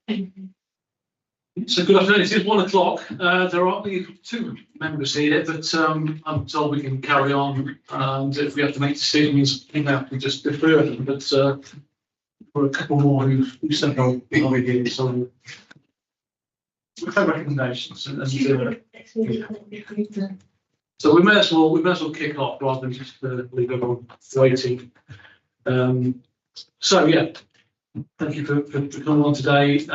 So good afternoon. It is 1 o'clock. There are only 2 members here, but I'm told we can carry on. And if we have to make decisions, we have to just defer them. But for a couple more who sent on with you, so we've had recommendations. So we may as well kick off rather than just leave everyone waiting. So yeah, thank you for coming on today.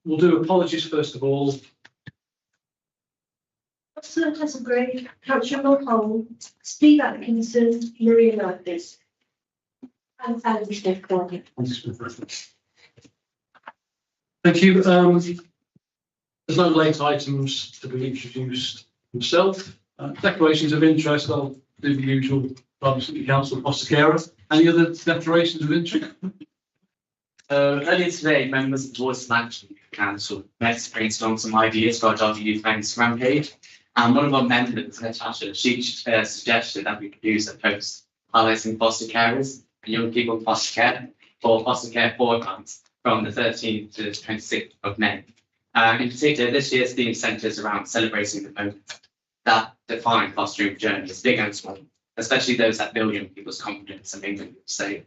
We'll do apologies first of all. Councillor Castlegrave, Councillor Mulholland, Steve Atkinson, Maria Murphy. And Alan Smith. Thank you. There's no late items to be introduced himself. Declarations of interest, I'll do the usual City Council Foster Carer. Any other declarations of interest? Earlier today, members of the Voice Management Council met to brainstorm some ideas for our Dodgy Youth Instagram page. And one of our members, Natasha, she suggested that we could use a post highlighting foster carers and young people in foster care for foster care fortnights from the 13th to the 26th of May. In particular, this year's theme centres around celebrating the moments that define fostering journeys, big and small, especially those that build young people's confidence and make them safe.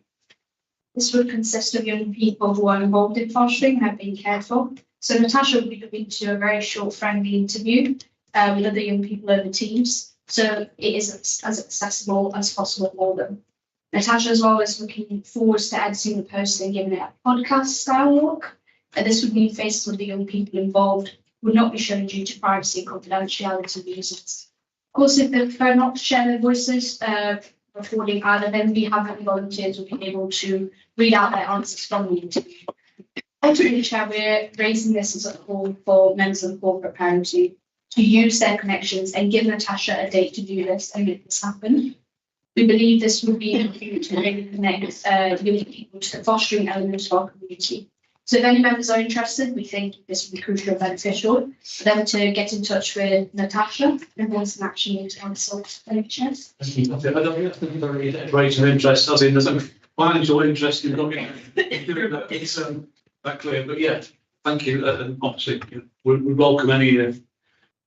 This would consist of young people who are involved in fostering and have been cared for. So Natasha will be looking to do a very short, friendly interview with other young people over Teams, so it is as accessible as possible for them. Natasha as well is looking forward to editing the post and giving it a podcast style look. And this would mean faces of the young people involved would not be shown due to privacy and confidentiality reasons. Of course, if they prefer not to share their voices, recording either, then we have any volunteers will be able to read out their answers from the interview. Ultimately, Chair, we're raising this as a call for members of corporate parenting to use their connections and give Natasha a date to do this and make this happen. We believe this will be important to really connect young people to the fostering element of our community. So if any members are interested, we think this would be crucial and beneficial for them to get in touch with Natasha and Voice in Action Council. Thank you. I don't think that's very great of interest, as in there's a financial interest in looking at that. It's that clear, but yeah, thank you. And obviously, we welcome any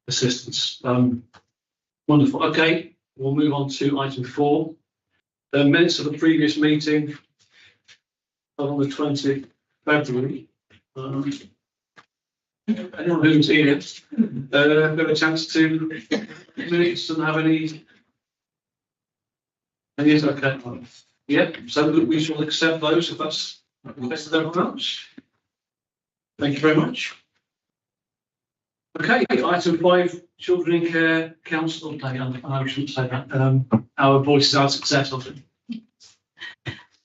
assistance. Wonderful. Okay, we'll move on to item 4. The minutes of the previous meeting on the 20th February. Anyone who's here got a chance to minutes and have any? And yes, okay. Yeah, so we shall accept those if that's everyone else. Thank you very much. Okay, item 5, Children in Care Council update. I shouldn't say that. Our voices are successful.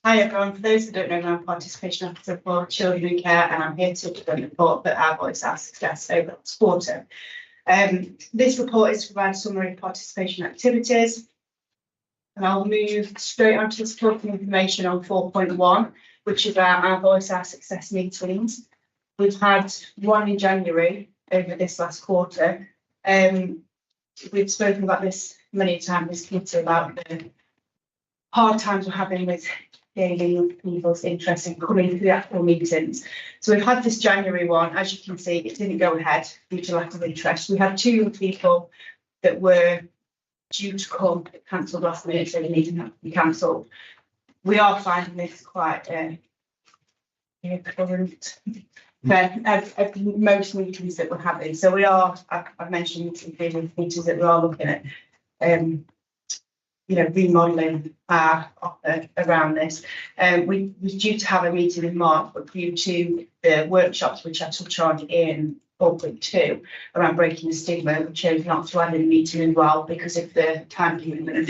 Hi everyone, for those who don't know, I'm Participation Officer for Children in Care and I'm here to report that our voice has success over this quarter. This report is to provide a summary of participation activities and I'll move straight on to the supporting information on 4.1, which is about our voice, our success meetings. We've had one in January over this last quarter. We've spoken about this many times, Peter, about the hard times we're having with gaining people's interest in coming to the actual meetings. So we've had this January one. As you can see, it didn't go ahead due to lack of interest. We had 2 young people that were due to come, cancelled last minute, so the meeting had to be cancelled. We are finding this quite current of most meetings that we're having. So we are, I've mentioned in previous meetings that we are looking at remodelling our offer around this. We were due to have a meeting in March, but due to the workshops which I touch on in 4.2 around breaking the stigma, we chose not to add in the meeting as well because of the time commitment of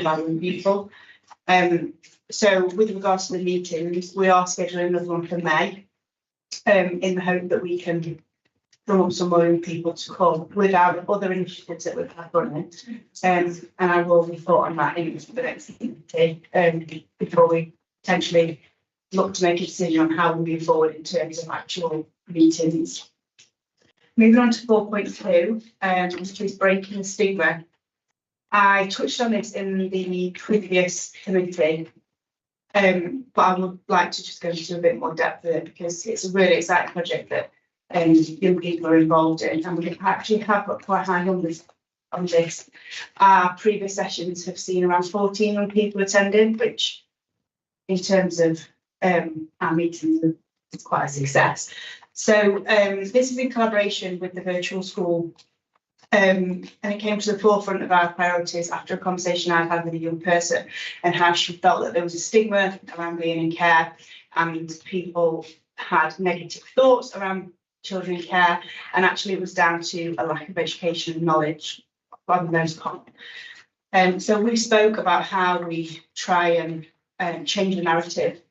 valuing people. So with regards to the meetings, we are scheduling another one for May, in the hope that we can drum up some more young people to come with our other initiatives that we've had running. And I will report on that in the next meeting before we potentially look to make a decision on how we move forward in terms of actual meetings. Moving on to 4.2, which is breaking the stigma. I touched on this in the previous committee. But I would like to just go into a bit more depth with it because it's a really exciting project that young people are involved in, and we actually have got quite high numbers on this. Our previous sessions have seen around 14 young people attending, which in terms of our meetings is quite a success. So this is in collaboration with the virtual school, and it came to the forefront of our priorities after a conversation I've had with a young person and how she felt that there was a stigma around being in care and people had negative thoughts around children in care, and actually it was down to a lack of education and knowledge rather than those common. So we spoke about how we try and change the narrative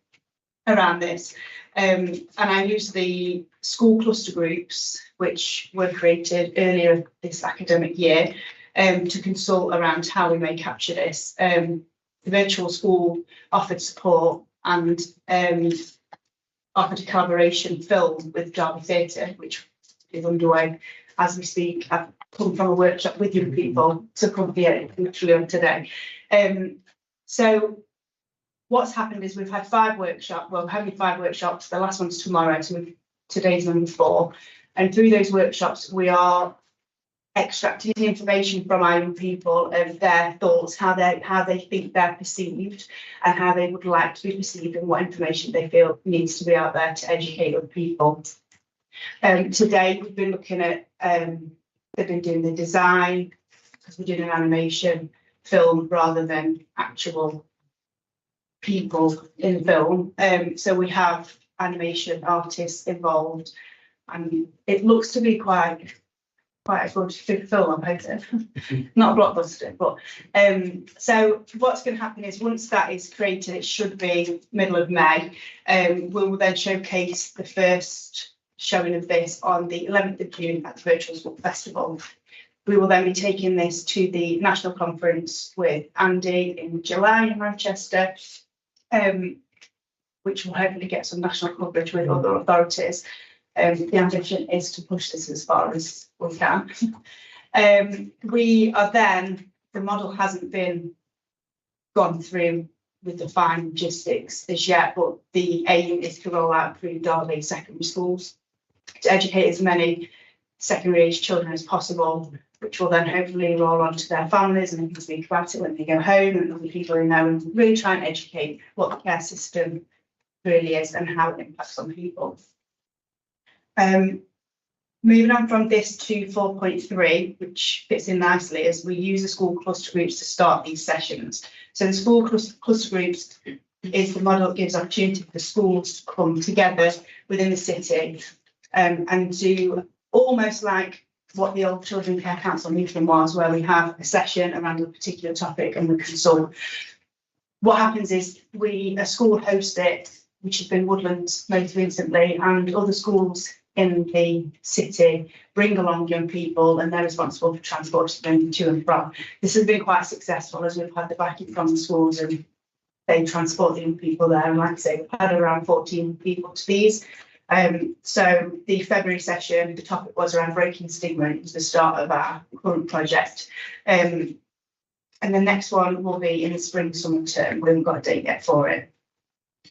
around this. And I used the school cluster groups, which were created earlier this academic year, to consult around how we may capture this. The virtual school offered support and offered a collaboration film with Derby Theatre, which is underway as we speak. I've come from a workshop with young people to come here literally on today. So what's happened is we've had 5 workshops. Well, we're having 5 workshops. The last one's tomorrow, so today's number 4. And through those workshops, we are extracting information from our young people of their thoughts, how they think they're perceived, and how they would like to be perceived, and what information they feel needs to be out there to educate other people. Today, we've been looking at they've been doing the design because we're doing an animation film rather than actual people in the film. So we have animation artists involved, and it looks to be quite a good film, I'm hoping. Not a blockbuster, but so what's going to happen is once that is created, it should be middle of May. We will then showcase the first showing of this on the 11th of June at the Virtual School Festival. We will then be taking this to the national conference with Andy in July in Manchester, which will hopefully get some national coverage with other authorities. The ambition is to push this as far as we can. We are then, the model hasn't been gone through with the fine logistics as yet, but the aim is to roll out through Derby secondary schools to educate as many secondary age children as possible, which will then hopefully roll on to their families and they can speak about it when they go home and other people who know, and really try and educate what the care system really is and how it impacts on people. Moving on from this to 4.3, which fits in nicely as we use the school cluster groups to start these sessions. So the school cluster groups is the model that gives opportunity for schools to come together within the city and do almost like what the old Children Care Council meeting was, where we have a session around a particular topic and we consult. What happens is a school hosts it, which has been Woodlands most recently, and other schools in the city bring along young people and they're responsible for transporting them to and from. This has been quite successful as we've had the backing from the schools and they transport the young people there. And like I say, we've had around 14 people to these. So the February session, the topic was around breaking stigma. It was the start of our current project. And the next one will be in the spring summer term. We haven't got a date yet for it.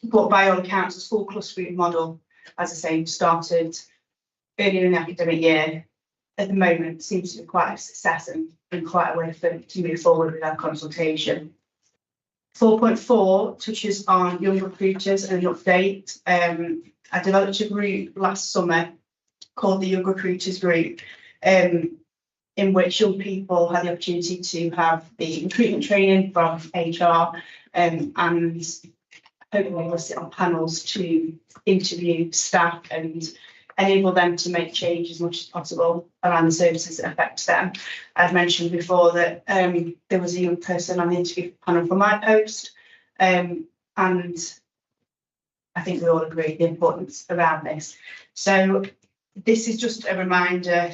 But by all accounts, the school cluster group model, as I say, started earlier in the academic year. At the moment, seems to be quite a success and quite a way to move forward with our consultation. 4.4 touches on young recruiters and an update. I developed a group last summer called the Young Recruiters Group, in which young people had the opportunity to have the recruitment training from HR and hopefully we'll sit on panels to interview staff and enable them to make change as much as possible around the services that affect them. I've mentioned before that there was a young person on the interview panel for my post, and I think we all agree the importance around this. So this is just a reminder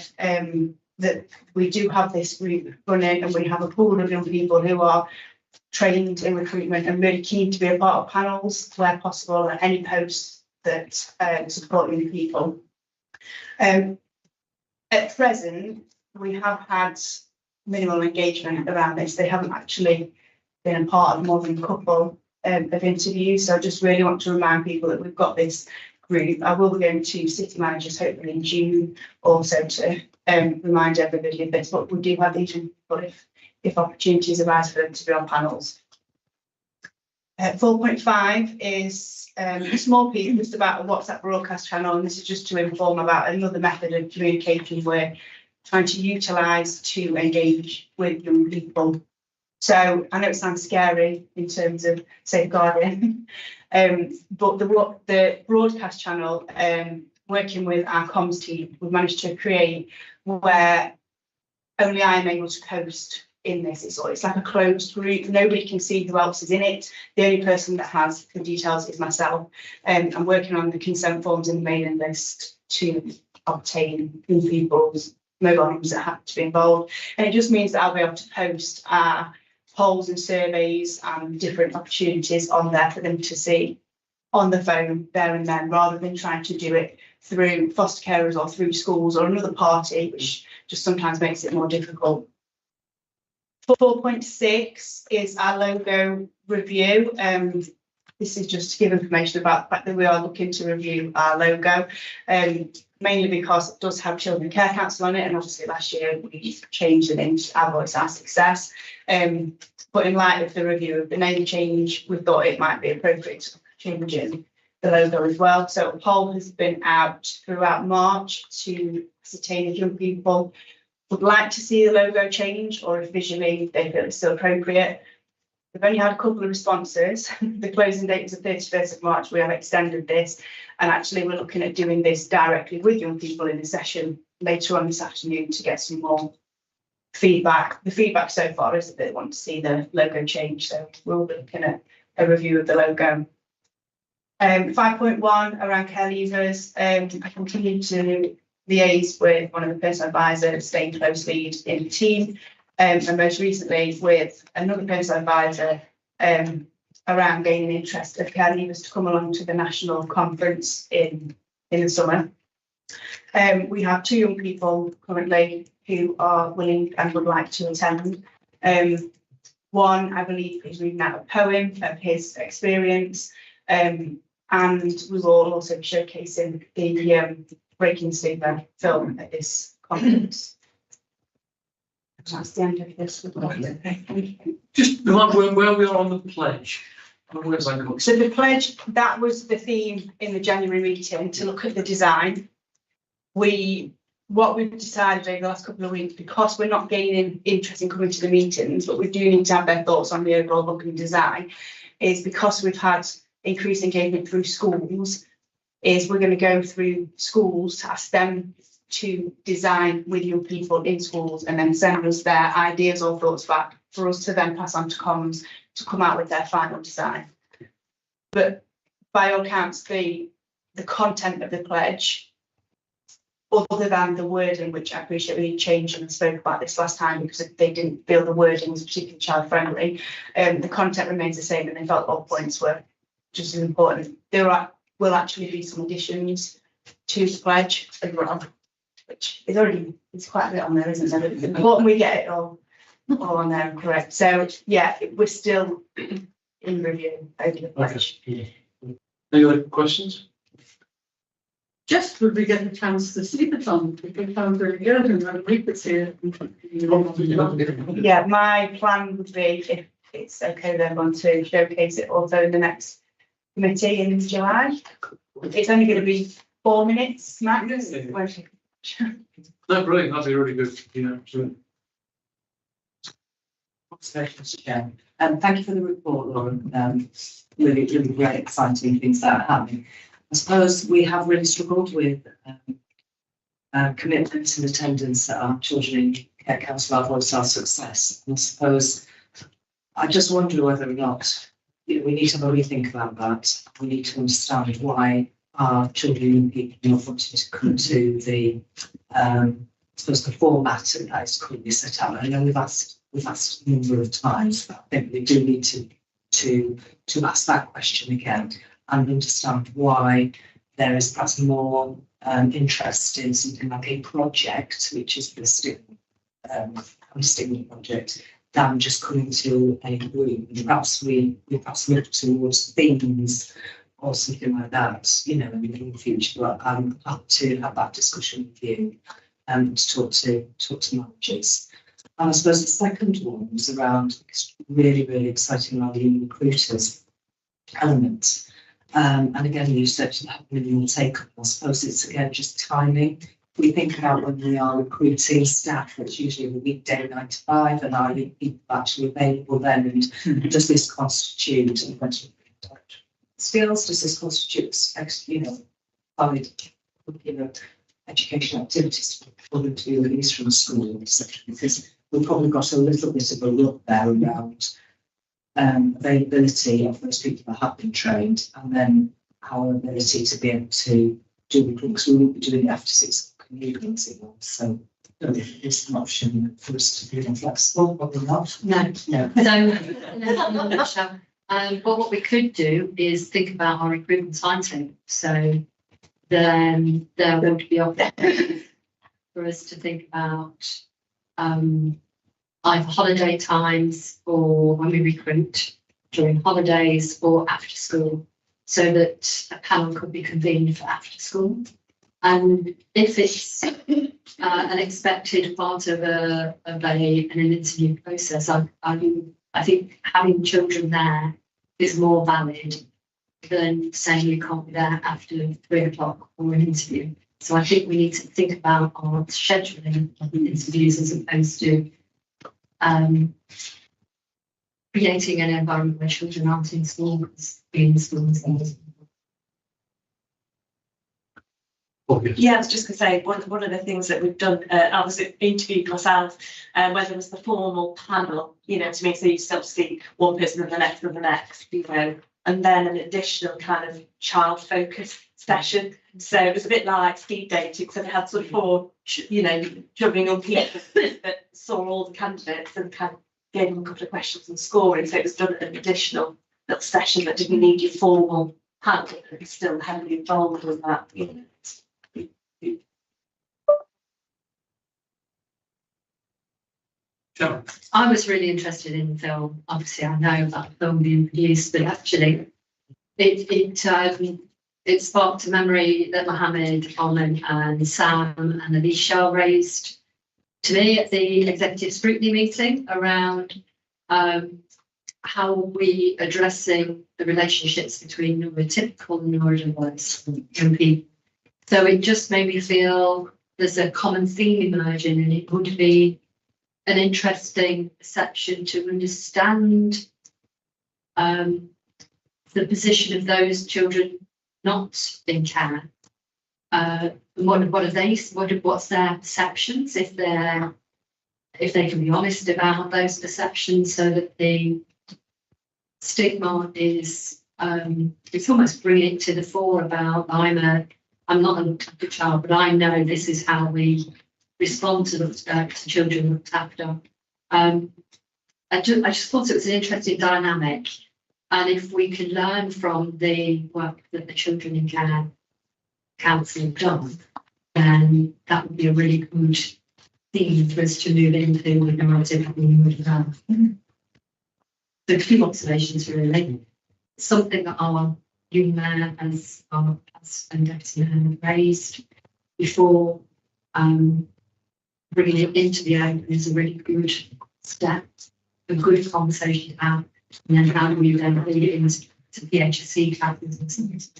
that we do have this group running and we have a pool of young people who are trained in recruitment and really keen to be a part of panels where possible at any posts that support young people. At present, we have had minimal engagement around this. They haven't actually been a part of more than a couple of interviews. So I just really want to remind people that we've got this group. I will be going to city managers hopefully in June also to remind everybody of this, but we do have these people if opportunities arise for them to be on panels. 4.5 is a small piece just about a WhatsApp broadcast channel, and this is just to inform about another method of communication we're trying to utilise to engage with young people. So I know it sounds scary in terms of safeguarding, but the broadcast channel, working with our comms team, we've managed to create where only I am able to post in this. It's like a closed group. Nobody can see who else is in it. The only person that has the details is myself. I'm working on the consent forms in the mailing list to obtain people's mobile numbers that have to be involved. And it just means that I'll be able to post our polls and surveys and different opportunities on there for them to see on the phone there and then, rather than trying to do it through foster carers or through schools or another party, which just sometimes makes it more difficult. 4.6 is our logo review. This is just to give information about the fact that we are looking to review our logo, mainly because it does have Children Care Council on it, and obviously last year we changed the name to Our Voice, Our Success. But in light of the review of the name change, we thought it might be appropriate to change in the logo as well. So a poll has been out throughout March to ascertain if young people would like to see the logo change or if visually they feel it's still appropriate. We've only had a couple of responses. The closing date was the 31st of March. We have extended this, and actually we're looking at doing this directly with young people in a session later on this afternoon to get some more feedback. The feedback so far is that they want to see the logo change, so we'll be looking at a review of the logo. 5.1 around care leavers. I continue to liaise with one of the personal advisors, staying close lead in the team, and most recently with another personal advisor around gaining interest of care leavers to come along to the national conference in the summer. We have 2 young people currently who are willing and would like to attend. One, I believe, is reading out a poem of his experience, and we will also be showcasing the Breaking Stigma film at this conference. That's the end of this. Just remind where we are on the pledge. Where's that going? So the pledge, that was the theme in the January meeting, to look at the design. What we've decided over the last couple of weeks, because we're not gaining interest in coming to the meetings, but we do need to have their thoughts on the overall look and design, is because we've had increased engagement through schools, is we're going to go through schools to ask them to design with young people in schools and then send us their ideas or thoughts back for us to then pass on to comms to come out with their final design. But by all accounts, the content of the pledge, other than the wording, which I appreciate we changed and spoke about this last time because they didn't feel the wording was particularly child friendly, the content remains the same, and they felt all points were just as important. There will actually be some additions to the pledge as well, which is already, there's quite a bit on there, isn't there? It's important we get it all on there and correct. So yeah, we're still in review over the pledge. Any other questions? Just would we get a chance to see the film? We found very good, and then we could see it. Yeah, my plan would be, if it's okay with everyone, to showcase it also in the next committee in July. It's only going to be 4 minutes max. No, brilliant. That'd be really good. Yeah, sure. Mr. Chair. Thank you for the report, Lauren. Really great, exciting things that are happening. I suppose we have really struggled with commitment and attendance at our Children in Care Council, Our Voice, Our Success. And I suppose I just wonder whether or not we need to have a rethink about that. We need to understand why our children and people not wanting to come to the, I suppose, the format that is currently set out. I know we've asked a number of times, but I think we do need to ask that question again and understand why there is perhaps more interest in something like a project, which is the stigma project, than just coming to a room. Perhaps we perhaps look towards themes or something like that, you know, in the future. But I'm up to have that discussion with you and to talk to managers. And I suppose the second one was around really exciting around the recruiters element. And again, you said that minimal take up. I suppose it's again just timing. We think about when we are recruiting staff, it's usually a weekday 9 to 5, and are people actually available then? And does this constitute skills? Does this constitute, you know, valid, you know, educational activities for them to be released from school, etc.? Because we've probably got a little bit of a look there around availability of those people that have been trained, and then our ability to be able to do recruitment, because we will be doing it after 6 community. So it's an option for us to be more flexible, probably not. No. No. So, but what we could do is think about our recruitment timetable. So then there would be opportunities for us to think about either holiday times or when we recruit during holidays or after school, so that a panel could be convened for after school. And if it's an expected part of an interview process, I think having children there is more valid than saying you can't be there after 3 o'clock or an interview. So I think we need to think about our scheduling of the interviews as opposed to creating an environment where children aren't in school because being in school is Yeah, I was just going to say, one of the things that we've done, I was interviewed myself, where there was the formal panel, you know, to me, so you still see one person and the next, you know, and then an additional kind of child-focused session. So it was a bit like speed dating, so they had sort of 4, you know, jumping on people that saw all the candidates and kind of gave them a couple of questions and scoring. So it was done at an additional little session that didn't need your formal panel, but was still heavily involved with that, you know. Sharon. I was really interested in the film. Obviously, I know about the film being produced, but actually, it sparked a memory that Mohammed, Alman, and Sam and Alicia raised to me at the executive scrutiny meeting around how we addressing the relationships between neurotypical and neurodiverse young people. So it just made me feel there's a common theme emerging, and it would be an interesting perception to understand the position of those children not in care. What's their perceptions, if they can be honest about those perceptions, so that the stigma is it's almost bringing it to the fore about I'm not a good child, but I know this is how we respond to children looked after. I just thought it was an interesting dynamic, and if we can learn from the work that the Children in Care Council have done, then that would be a really good theme for us to move into with neurotypical neurodiverse. So a few observations really. Something that our young mayor and deputy mayor raised before bringing it into the open is a really good step, a good conversation to have, and then how do we then lead it into PHSE classes and things.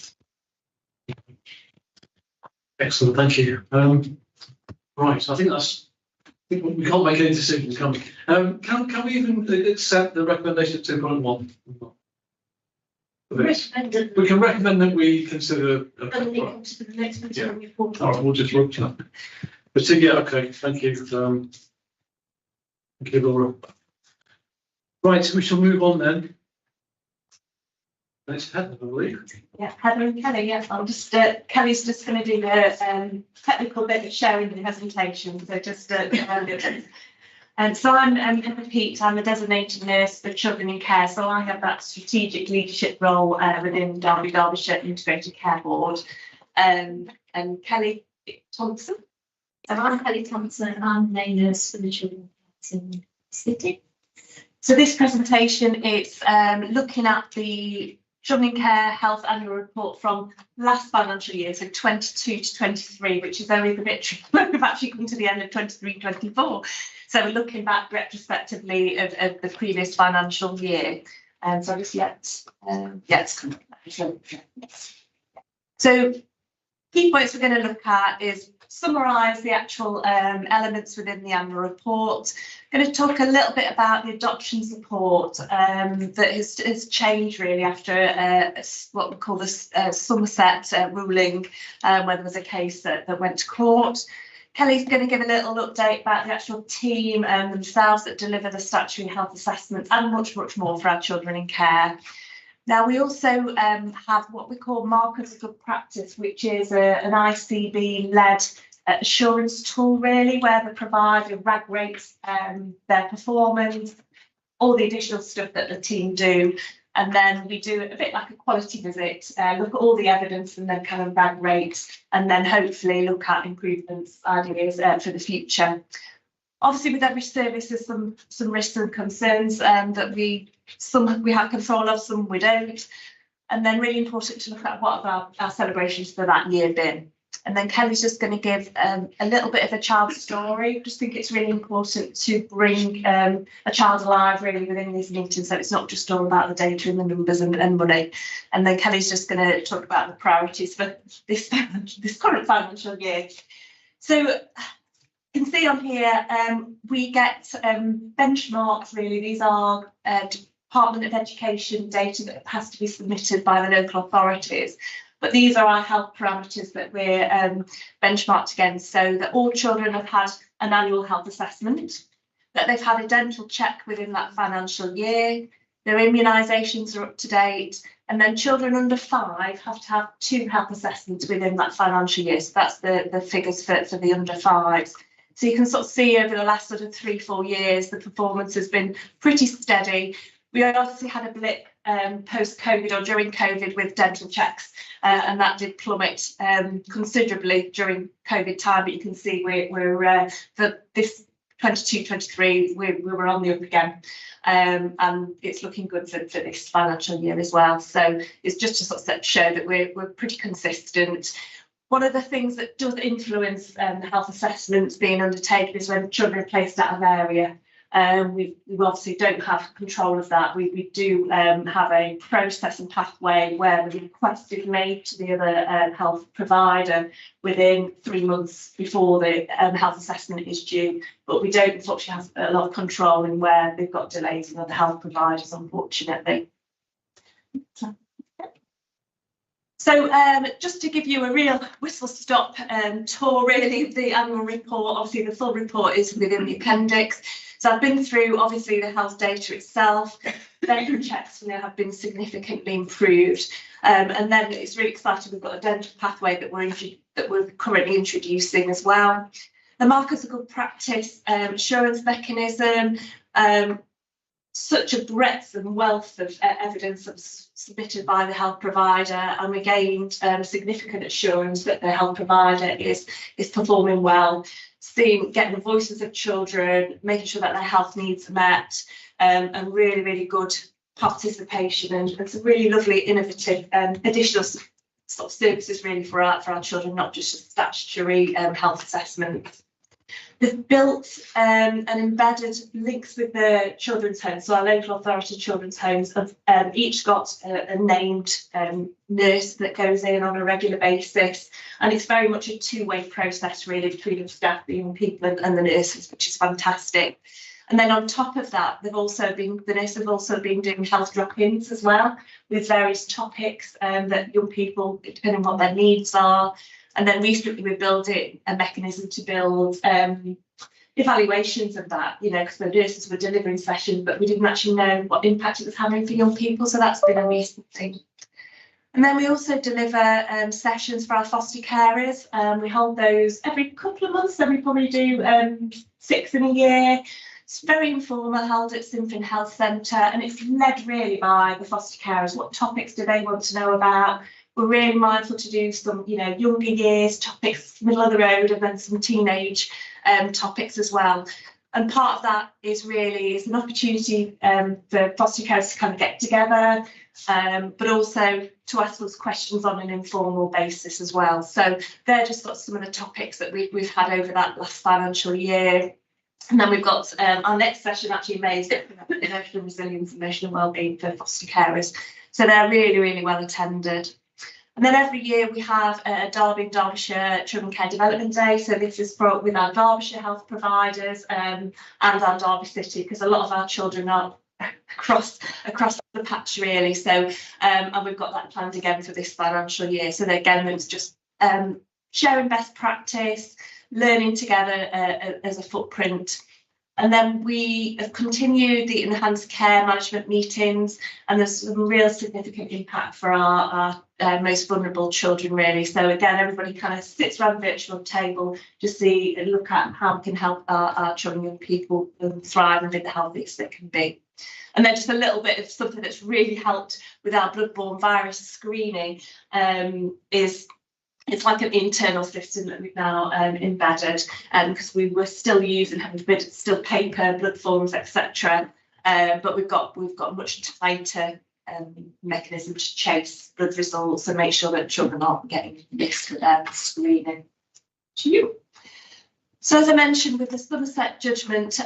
Excellent, thank you. Right, I think we can't make any decisions, can we? Can we even accept the recommendation 2.1? We can recommend that we consider. And we come to the next material report. All right, we'll just look at that. But yeah, okay, thank you. Thank you, Laura. Right, we shall move on then. Next, Heather, I believe. Yeah, Heather and Kelly, yeah, I'll just, Kelly's just going to do the technical bit of sharing the presentation, so just so I'm Emma Peat, I'm a designated nurse for Children in Care, so I have that strategic leadership role within Derbyshire Integrated Care Board. And Kelly Thompson. So I'm Kelly Thompson, I'm a nurse for the Children in City. So this presentation is looking at the Children in Care Health Annual Report from last financial year, so 22 to 23, which is only the bit we've actually come to the end of 23-24. So we're looking back retrospectively of the previous financial year. So I just So key points we're going to look at is summarise the actual elements within the annual report. Going to talk a little bit about the adoption support that has changed really after what we call the Somerset ruling, where there was a case that went to court. Kelly's going to give a little update about the actual team and themselves that deliver the statutory health assessments and much more for our children in care. Now, we also have what we call Markers of Good Practice, which is an ICB-led assurance tool, really, where the provider RAG rates their performance, all the additional stuff that the team do. And then we do a bit like a quality visit, look at all the evidence and then kind of RAG rates, and then hopefully look at improvements, ideas for the future. Obviously, with every service, there's some risks and concerns that some we have control of, some we don't. And then really important to look at what have our celebrations for that year been. And then Kelly's just going to give a little bit of a child's story. I just think it's really important to bring a child alive really within these meetings, so it's not just all about the data and the numbers and money. And then Kelly's just going to talk about the priorities for this current financial year. So you can see on here, we get benchmarks really. These are Department of Education data that has to be submitted by the local authorities. But these are our health parameters that we're benchmarked against, so that all children have had an annual health assessment, that they've had a dental check within that financial year, their immunisations are up to date, and then children under 5 have to have 2 health assessments within that financial year. So that's the figures for the under 5s. So you can sort of see over the last sort of 3-4 years, the performance has been pretty steady. We obviously had a blip post-COVID or during COVID with dental checks, and that did plummet considerably during COVID time. But you can see we're for this 22-23, we were on the up again, and it's looking good for this financial year as well. So it's just to sort of show that we're pretty consistent. One of the things that does influence the health assessments being undertaken is when children are placed out of area. We obviously don't have control of that. We do have a process and pathway where the request is made to the other health provider within 3 months before the health assessment is due. But we don't unfortunately have a lot of control in where they've got delays in other health providers, unfortunately. So just to give you a real whistle-stop tour really of the annual report, obviously the full report is within the appendix. So I've been through obviously the health data itself, dental checks have been significantly improved, and then it's really exciting we've got a dental pathway that we're currently introducing as well. The Markers of Good Practice assurance mechanism, such a breadth and wealth of evidence that was submitted by the health provider, and we gained significant assurance that the health provider is performing well. Getting the voices of children, making sure that their health needs are met, and really good participation and some really lovely innovative additional sort of services really for our children, not just a statutory health assessment. They've built and embedded links with the children's homes. So our local authority children's homes have each got a named nurse that goes in on a regular basis. And it's very much a two-way process really between the staff, the young people and the nurses, which is fantastic. And then on top of that, the nurses have also been doing health drop-ins as well with various topics that young people, depending on what their needs are. And then recently we're building a mechanism to build evaluations of that, because the nurses were delivering sessions, but we didn't actually know what impact it was having for young people. So that's been a recent thing. And then we also deliver sessions for our foster carers. We hold those every couple of months, and we probably do 6 in a year. It's very informal, held at Sinfin Health Centre, and it's led really by the foster carers. What topics do they want to know about? We're really mindful to do some, younger years topics, middle of the road, and then some teenage topics as well. And part of that is an opportunity for foster carers to kind of get together, but also to ask us questions on an informal basis as well. So they're just got some of the topics that we've had over that last financial year. And then we've got our next session actually May is emotional resilience, emotional wellbeing for foster carers. So they're really, really well attended. And then every year we have a Derby and Derbyshire Children Care Development Day. So this is with our Derbyshire health providers and our Derby City, because a lot of our children are across the patch really. So and we've got that planned again for this financial year. So again, it's just sharing best practice, learning together as a footprint. And then we have continued the enhanced care management meetings, and there's some real significant impact for our most vulnerable children really. So again, everybody kind of sits around the virtual table to look at how we can help our children and young people thrive and be the healthiest they can be. And then just a little bit of something that's really helped with our bloodborne virus screening is it's like an internal system that we've now embedded, because we were still using still paper blood forms, etc. But we've got much tighter mechanism to chase blood results and make sure that children aren't getting missed with their screening. So as I mentioned, with the Somerset judgment,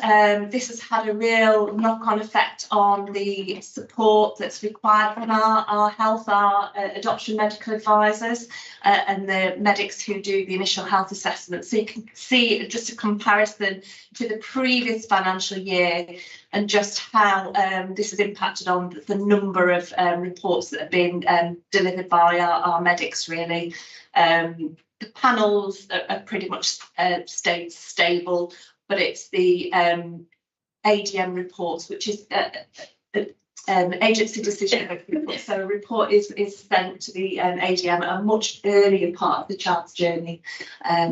this has had a real knock-on effect on the support that's required from our health, our adoption medical advisors and the medics who do the initial health assessment. So you can see just a comparison to the previous financial year and just how this has impacted on the number of reports that have been delivered by our medics really. The panels are pretty much stayed stable, but it's the ADM reports, which is agency decision report. So a report is sent to the ADM at a much earlier part of the child's journey.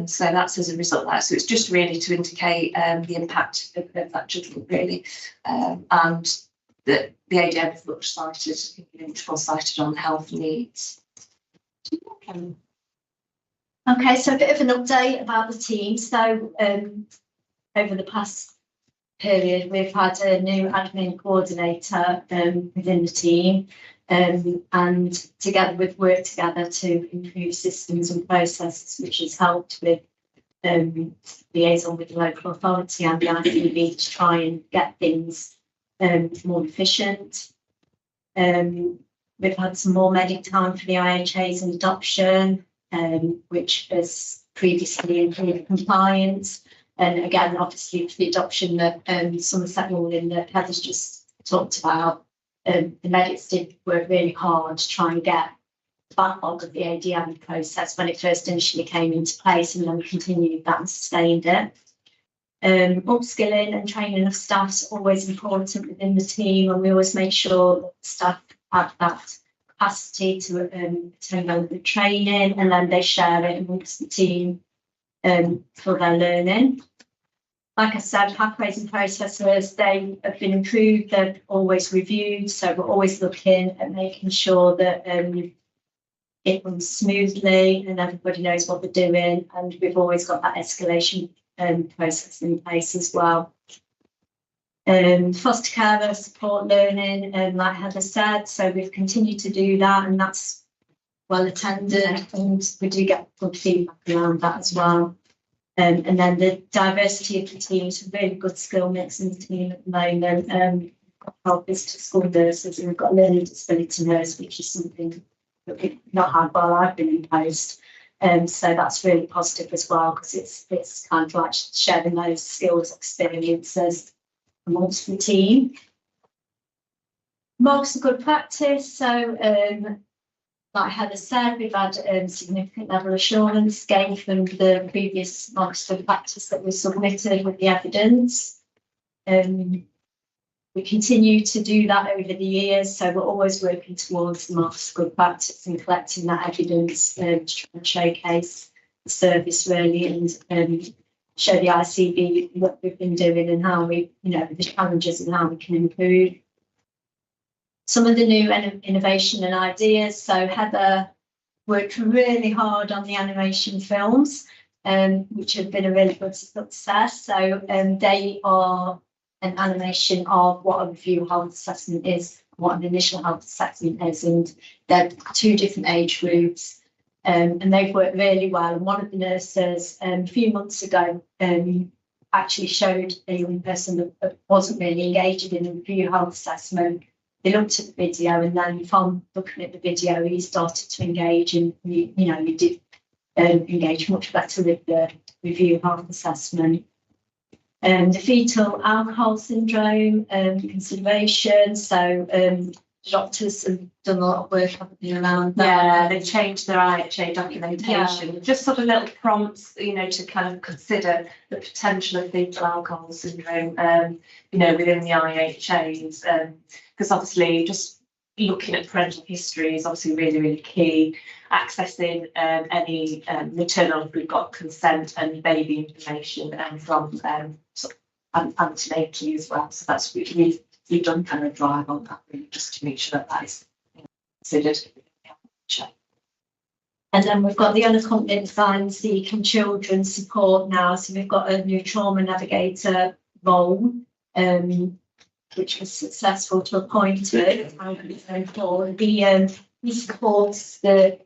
So that's as a result of that. So it's just really to indicate the impact of that judgment really. And the ADM is much more cited on health needs. Okay, so a bit of an update about the team. So over the past period, we've had a new admin coordinator within the team, and together we've worked together to improve systems and processes, which has helped with liaison with the local authority and the ICB to try and get things more efficient. We've had some more medic time for the IHAs and adoption, which has previously improved compliance. And again, obviously for the adoption that Somerset Morning that Heather's just talked about, the medics did work really hard to try and get the backlog of the ADM process when it first initially came into place, and then continued that and sustained it. Upskilling and training of staff is always important within the team, and we always make sure that staff have that capacity to attend relevant training, and then they share it amongst the team for their learning. Like I said, pathways and processes, they have been improved, they're always reviewed, so we're always looking at making sure that it runs smoothly and everybody knows what they're doing, and we've always got that escalation process in place as well. Foster care support learning, like Heather said, so we've continued to do that, and that's well attended, and we do get good feedback around that as well. And then the diversity of the team is a really good skill mix in the team at the moment. We've got helpers to school nurses, and we've got a learning disability nurse, which is something that we've not had while I've been in post. So that's really positive as well, because it's kind of like sharing those skills, experiences amongst the team. Marks of good practice. So like Heather said, we've had significant level assurance gained from the previous marks of good practice that we submitted with the evidence. We continue to do that over the years, so we're always working towards the marks of good practice and collecting that evidence to try and showcase the service really, and show the ICB what we've been doing and how we, the challenges and how we can improve. Some of the new innovation and ideas. So Heather worked really hard on the animation films. which have been a really good success. So they are an animation of what a review health assessment is, what an initial health assessment is, and they're 2 different age groups. And they've worked really well. And one of the nurses a few months ago actually showed a young person that wasn't really engaging in a review health assessment. They looked at the video, and then from looking at the video, he started to engage, and he did engage much better with the review health assessment. The fetal alcohol syndrome consideration. So the doctors have done a lot of work, haven't they, around that? Yeah, they've changed their IHA documentation. Just sort of little prompts, to kind of consider the potential of fetal alcohol syndrome, within the IHAs. Because obviously just looking at parental history is obviously really, really key. Accessing any maternal, if we've got consent and baby information from antenatally as well. So that's we've done kind of drive on that really, just to make sure that is considered. And then we've got the unaccompanied asylum seeking children support now. So we've got a new trauma navigator role, which was successful to appoint to. He supports the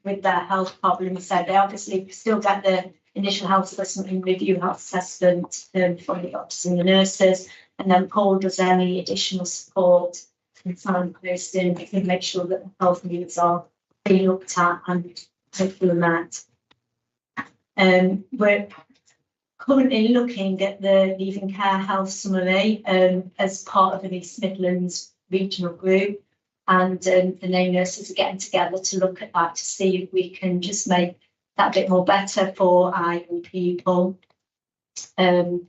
with their health problems. So they obviously still get the initial health assessment and review health assessment from the doctors and the nurses. And then Paul does any additional support and signposting. We can make sure that the health needs are being looked at and hopefully met. We're currently looking at the Leaving Care Health Summary as part of an East Midlands regional group. And the named nurses are getting together to look at that to see if we can just make that a bit more better for our young people. And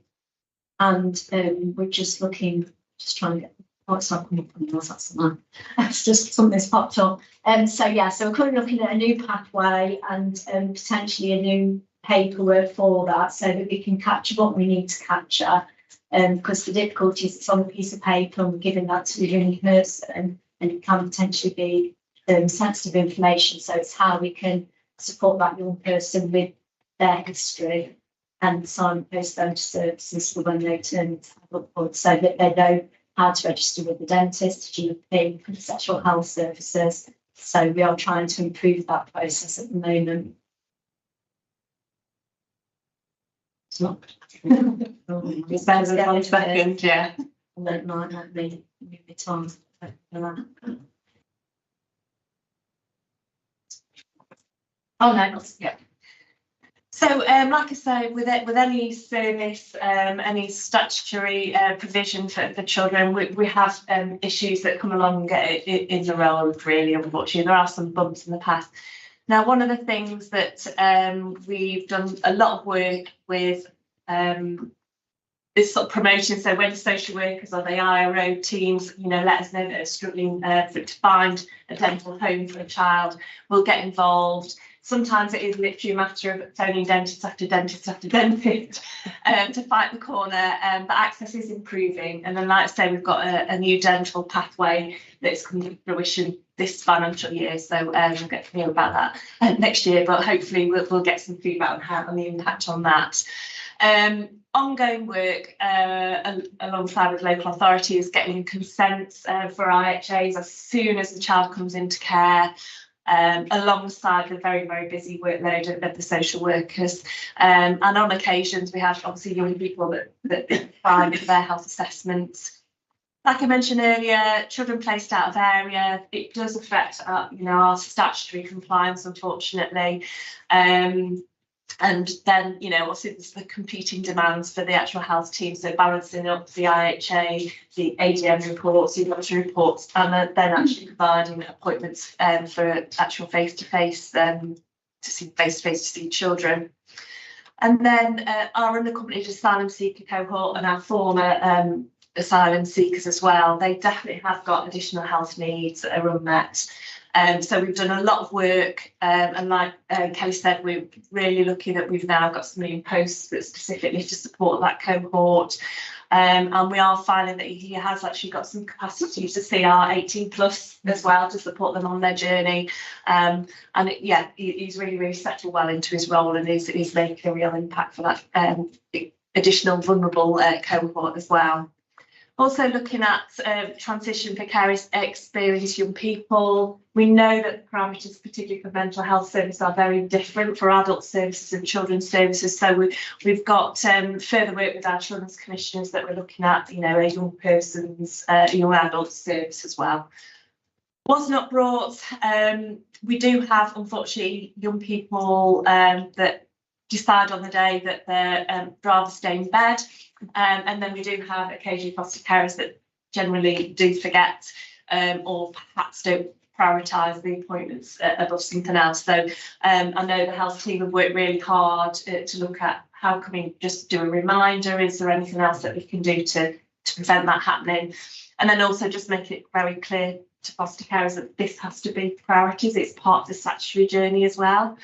we're just trying to get, it's not coming up on yours, that's the it's just something that's popped up. So we're currently looking at a new pathway and potentially a new paperwork for that, so that we can capture what we need to capture. Because the difficulty is it's on a piece of paper and we're giving that to the young person, and it can potentially be sensitive information. So it's how we can support that young person with their history and signpost them to services for when they turn to adulthood, so that they know how to register with the dentist, GP, and sexual health services. So we are trying to improve that process at the moment. It's not. It's better than 1 second, yeah. I don't mind that me move it on. Oh no, yeah. So, like I say, with any service, any statutory provision for children, we have issues that come along in the road. Really, unfortunately, there are some bumps in the path. Now, one of the things that we've done a lot of work with is sort of promotion. So when social workers or the IRO teams, let us know that they're struggling to find a dental home for a child, we'll get involved. Sometimes it is literally a matter of phoning dentist after dentist after dentist to fight the corner, but access is improving. And then, like I say, we've got a new dental pathway that's coming to fruition this financial year. So we'll get to hear about that next year, but hopefully we'll get some feedback on the impact on that. Ongoing work alongside with local authorities, getting consents for IHAs as soon as the child comes into care. Alongside the very, very busy workload of the social workers. And on occasions, we have obviously young people that find their health assessments. Like I mentioned earlier, children placed out of area, it does affect our statutory compliance, unfortunately. And then, also there's the competing demands for the actual health team. So balancing up the IHA, the ADM reports, the doctor reports, and then actually providing appointments for actual face-to-face to see children. And then our unaccompanied asylum seeker cohort and our former asylum seekers as well, they definitely have got additional health needs that are unmet. So we've done a lot of work, and like Kelly said, we're really lucky that we've now got some new posts that specifically to support that cohort. And we are finding that he has actually got some capacity to see our 18 plus as well to support them on their journey. He's really settled well into his role, and he's making a real impact for that additional vulnerable cohort as well. Also looking at transition for care experienced young people. We know that the parameters, particularly for mental health services, are very different for adult services and children's services. So we've got further work with our children's commissioners that we're looking at, you know, a young person's, young adult service as well. Was not brought, we do have, unfortunately, young people that decide on the day that they're rather stay in bed. And then we do have occasionally foster carers that generally do forget or perhaps don't prioritise the appointments above something else. So I know the health team have worked really hard to look at how can we just do a reminder, is there anything else that we can do to prevent that happening? And then also just make it very clear to foster carers that this has to be priorities, it's part of the statutory journey as well.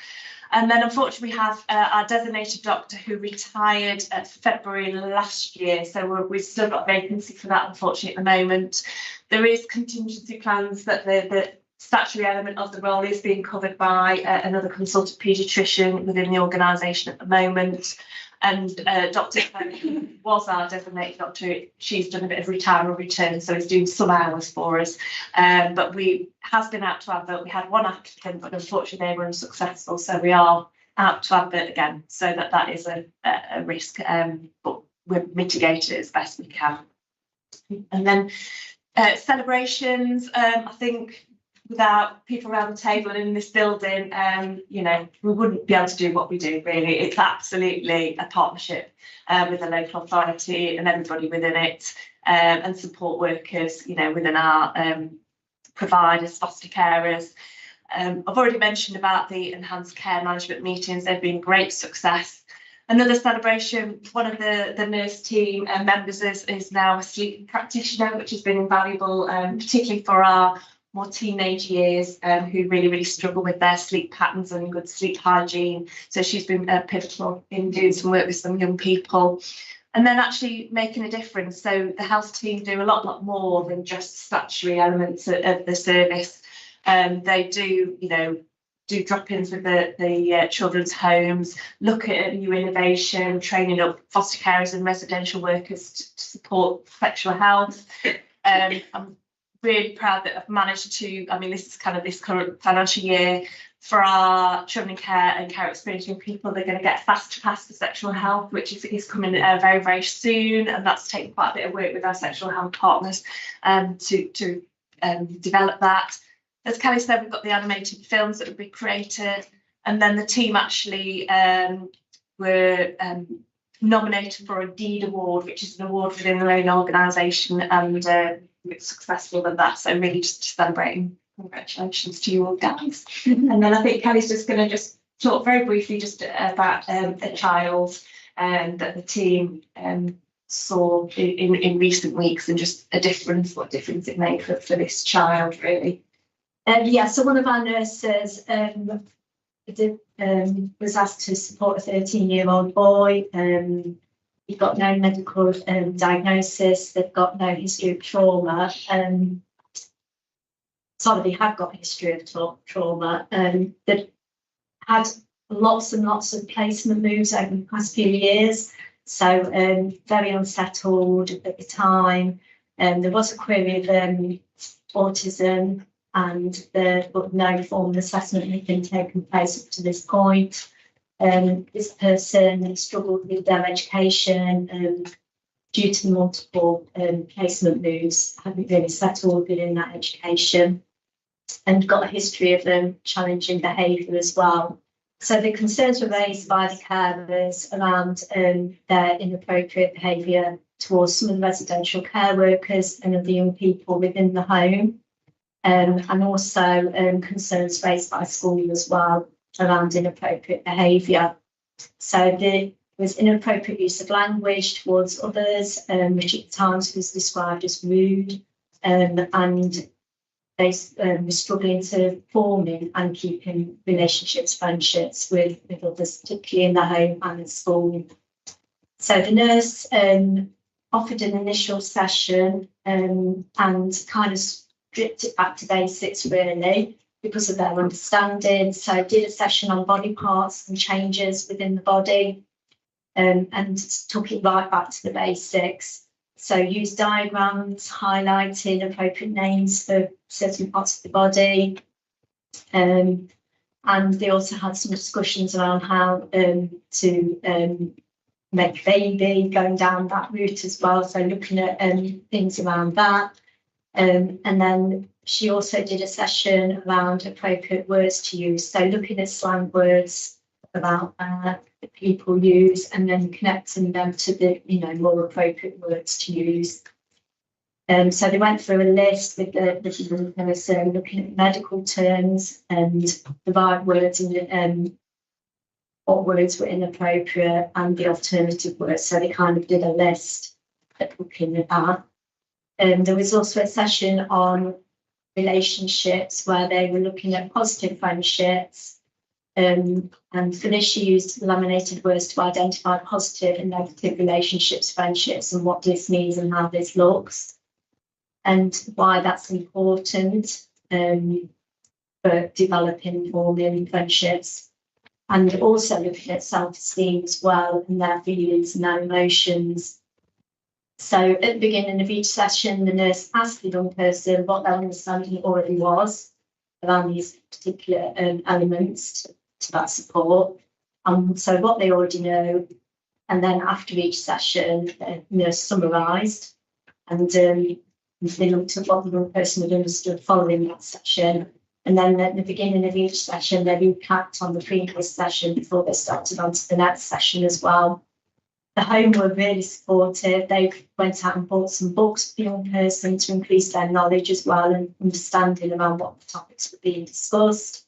And then unfortunately we have our designated doctor who retired February last year. So we've still got a vacancy for that, unfortunately, at the moment. There is contingency plans that the statutory element of the role is being covered by another consultant paediatrician within the organisation at the moment. And Dr. Clement was our designated doctor. She's done a bit of retire or return, so he's doing some hours for us. But we has been out to advert. We had one applicant, but unfortunately they were unsuccessful. So we are out to advert again. So that is a risk, but we're mitigated it as best we can. And then celebrations, I think, without people around the table and in this building, you know, we wouldn't be able to do what we do, really. It's absolutely a partnership with the local authority and everybody within it, and support workers, you know, within our providers, foster carers. I've already mentioned about the enhanced care management meetings. They've been great success. Another celebration, one of the nurse team members is now a sleep practitioner, which has been invaluable, particularly for our more teenage years, who really struggle with their sleep patterns and good sleep hygiene. So she's been pivotal in doing some work with some young people, and then actually making a difference. So the health team do a lot more than just statutory elements of the service. They do, you know, do drop-ins with the children's homes, look at new innovation, training up foster carers and residential workers to support sexual health. I'm really proud that I've managed to, I mean, this is kind of this current financial year for our children in care and care experiencing people. They're going to get Fast Pass for sexual health, which is coming very soon, and that's taken quite a bit of work with our sexual health partners to develop that. As Kelly said, we've got the animated films that will be created, and then the team actually were nominated for a DEED award, which is an award within their own organisation, and successful in that. So really just celebrating. Congratulations to you all, guys. And then I think Kelly's just going to just talk very briefly just about a child that the team saw in recent weeks, and just what difference it made for this child, really. So one of our nurses was asked to support a 13-year-old boy. He's got no medical diagnosis. They've got no history of trauma. They had got a history of trauma. They've had lots and lots of placement moves over the past few years. So very unsettled at the time. There was a query of autism, and but no formal assessment had been taken place up to this point. This person struggled with their education due to multiple placement moves, hadn't really settled within that education, and got a history of challenging behaviour as well. So the concerns were raised by the carers around their inappropriate behaviour towards some of the residential care workers and other young people within the home, and also concerns raised by school as well around inappropriate behaviour. So there was inappropriate use of language towards others, which at times was described as rude, and they were struggling to forming and keeping relationships, friendships with others, particularly in the home and at school. So the nurse offered an initial session and kind of stripped it back to basics really because of their understanding. So did a session on body parts and changes within the body and took it right back to the basics. So use diagrams, highlighting appropriate names for certain parts of the body. And they also had some discussions around how to make a baby, going down that route as well. So looking at things around that. And then she also did a session around appropriate words to use. So looking at slang words about that people use and then connecting them to the, more appropriate words to use. So they went through a list with the person looking at medical terms and the right words and what words were inappropriate and the alternative words. So they kind of did a list at looking at that. There was also a session on relationships where they were looking at positive friendships. And Felicia used laminated words to identify positive and negative relationships, friendships, and what this means and how this looks, and why that's important for developing, forming friendships, and also looking at self-esteem as well and their feelings and their emotions. So at the beginning of each session, the nurse asked the young person what their understanding already was around these particular elements to that support. So what they already know, and then after each session, the nurse summarised and they looked at what the young person had understood following that session. And then at the beginning of each session, they recapped on the previous session before they started on to the next session as well. The home were really supportive. They went out and bought some books for the young person to increase their knowledge as well and understanding around what the topics were being discussed.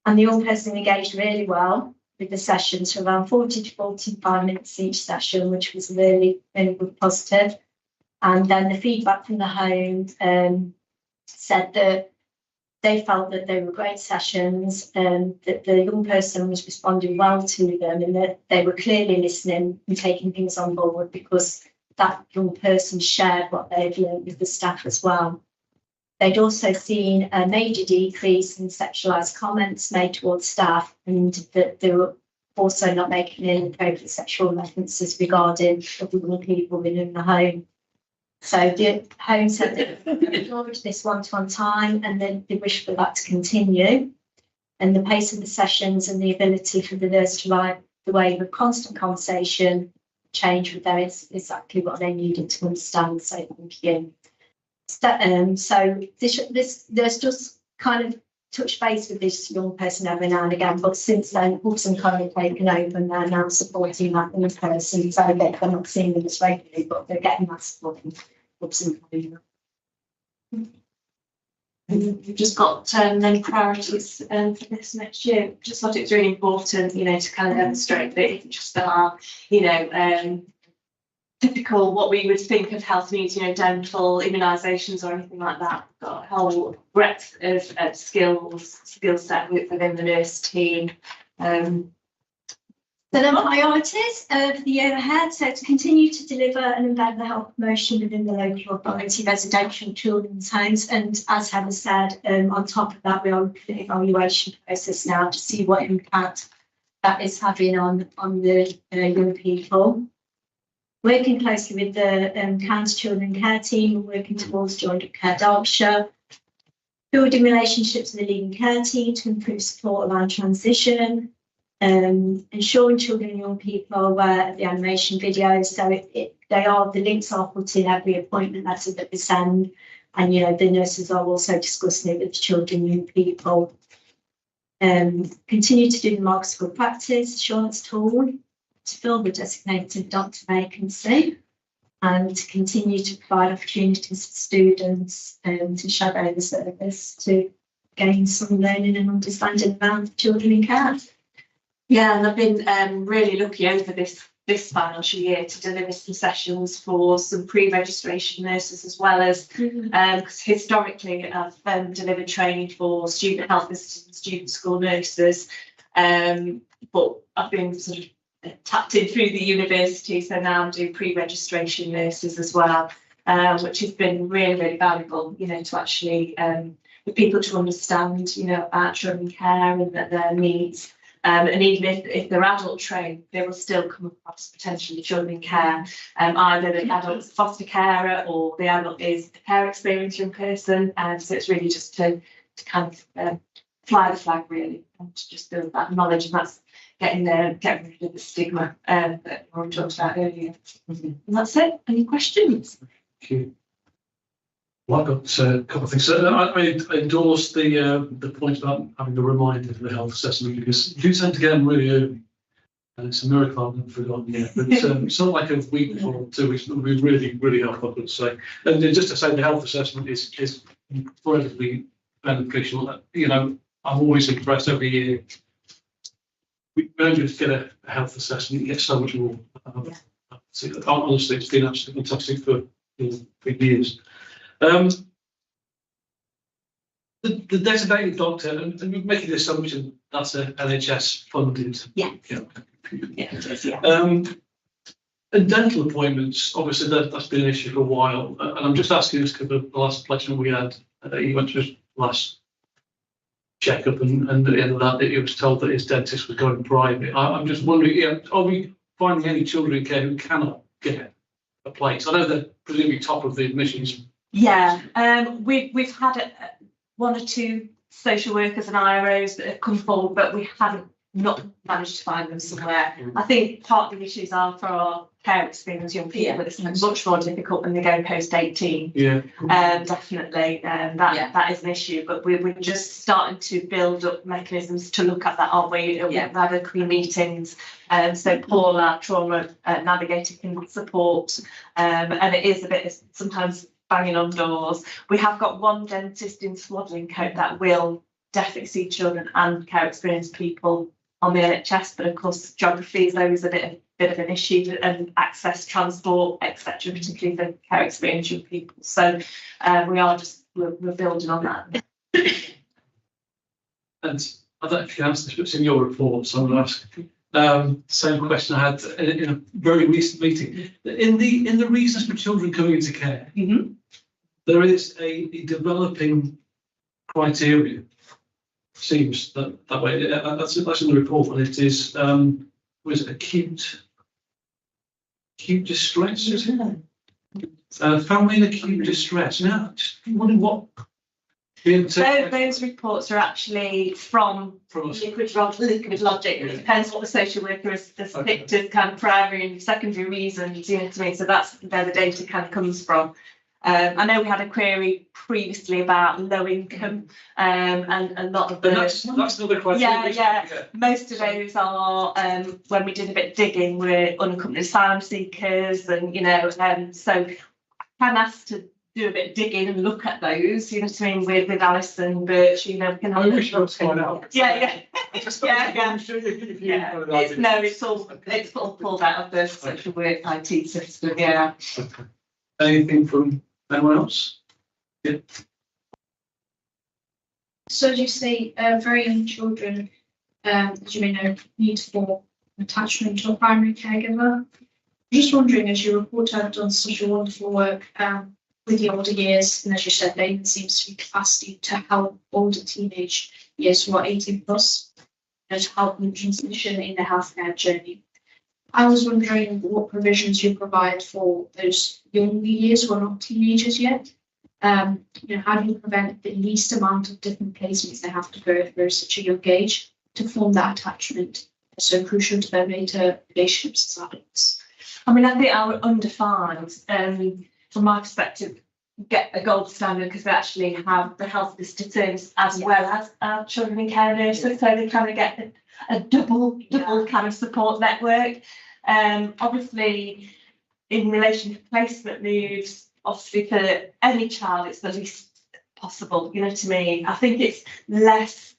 And the young person engaged really well with the sessions for around 40 to 45 minutes each session, which was really, really good, positive. And then the feedback from the home said that they felt that they were great sessions and that the young person was responding well to them and that they were clearly listening and taking things on board because that young person shared what they'd learned with the staff as well. They'd also seen a major decrease in sexualised comments made towards staff and that they were also not making inappropriate sexual references regarding other young people within the home. So the home said that they enjoyed this one-to-one time and then they wish for that to continue. And the pace of the sessions and the ability for the nurse to write the way of constant conversation changed with them is exactly what they needed to understand. So thank you. So this nurse just kind of touched base with this young person every now and again, but since then Hubs and Co have taken over and they're now supporting that young person. So they're not seeing them as regularly, but they're getting that support from Hubs and Co. We've just got then priorities for this next year. Just thought it was really important, to kind of demonstrate that it just are, typical what we would think of health needs, dental, immunisations or anything like that. We've got a whole breadth of skill set within the nurse team. So the priorities of the year ahead, so to continue to deliver and embed the health promotion within the local authority residential children's homes, and as Heather said, on top of that we are looking at the evaluation process now to see what impact that is having on the young people. Working closely with the County Children Care Team and working towards Joined Up Care Derbyshire. Building relationships with the leading care team to improve support around transition. Ensuring children and young people are aware of the animation videos. So the links are put in every appointment letter that we send. And, the nurses are also discussing it with the children and young people. Continue to do the marks of good practice assurance tool to fill the designated doctor vacancy and to continue to provide opportunities for students to shadow the service to gain some learning and understanding around children in care. Yeah, and I've been really lucky over this this financial year to deliver some sessions for some pre-registration nurses, as well as because historically I've delivered training for student health visitors and student school nurses, but I've been sort of tapped in through the university, so now I'm doing pre-registration nurses as well, which has been really, really valuable, you know, to actually for people to understand, you know, about children care and their needs. And even if they're adult trained, they will still come across potentially children in care. Either the adult's foster carer or the adult is a care experience young person. So it's really just to kind of fly the flag, really, and to just build that knowledge, and that's getting rid of the stigma that we talked about earlier. And that's it. Any questions? Thank you. Well, I've got a couple of things. So I endorse the point about having a reminder for the health assessment, because you tend to get them really early, and it's a miracle I've not forgotten yet. But it's not like a week before or 2 weeks. It would be really, really helpful, I would say. And then just to say, the health assessment is incredibly beneficial. You know, I'm always impressed every year. We don't just get a health assessment; you get so much more. Honestly, it's been absolutely fantastic for years. The designated doctor, and we're making the assumption that's a NHS funded. Yeah. Yeah. It is, yeah. And dental appointments, obviously that's been an issue for a while. And I'm just asking this because the last placement we had, he went to his last checkup, and at the end of that, he was told that his dentist was going private. I'm just wondering, are we finding any children in care who cannot get a place? I know they're presumably top of the admissions. Yeah, we've had one or two social workers and IROs that have come forward, but we haven't not managed to find them somewhere. I think part of the issues are for our care experience young people, but it's much more difficult when they go post 18. Yeah. Definitely, that is an issue, but we're just starting to build up mechanisms to look at that, aren't we? We've had a couple of meetings, so Paul, our trauma navigator, can support, and it is a bit of sometimes banging on doors. We have got one dentist in Swadlincote that will definitely see children and care experienced people on the NHS, but of course geography is always a bit of an issue, and access, transport, etc., particularly for care experienced young people. So we're building on that. And I don't know if you answered this, but it's in your report, so I'm going to ask. Same question I had in a very recent meeting. In the reasons for children coming into care, there is a developing criteria. Seems that way. That's in the report, and it is was acute distress. Is it? Family in acute distress. Now, just wondering what. Those reports are actually from Liquid Logic. It depends what the social worker has picked as kind of primary and secondary reasons, you know what I mean? So that's where the data kind of comes from. I know we had a query previously about low income, and a lot of that's another question. Yeah. Most of those are when we did a bit of digging, we're unaccompanied asylum seekers, and you know, so I can ask to do a bit of digging and look at those, you know what I mean, with Alison Birch, you know, we can have a look. Find out. Yeah. It's all pulled out of the social work IT system, yeah. Okay. Anything from anyone else? Yeah. So as you say, very young children, as you may know, need for attachment to a primary caregiver. Just wondering, as your reporter have done such a wonderful work with the older years, and as you said, there seems to be capacity to help older teenage years who are 18 plus, and to help them transition in their healthcare journey. I was wondering what provisions you provide for those younger years who are not teenagers yet. How do you prevent the least amount of different placements they have to go through at such a young age to form that attachment so crucial to their later relationships as adults? I mean, I think our undefined, from my perspective, get a gold standard because we actually have the health visitor service as well as our children in care nurses, so they kind of get a double kind of support network. Obviously, in relation to placement moves, obviously for any child, it's the least possible, you know what I mean? I think it's less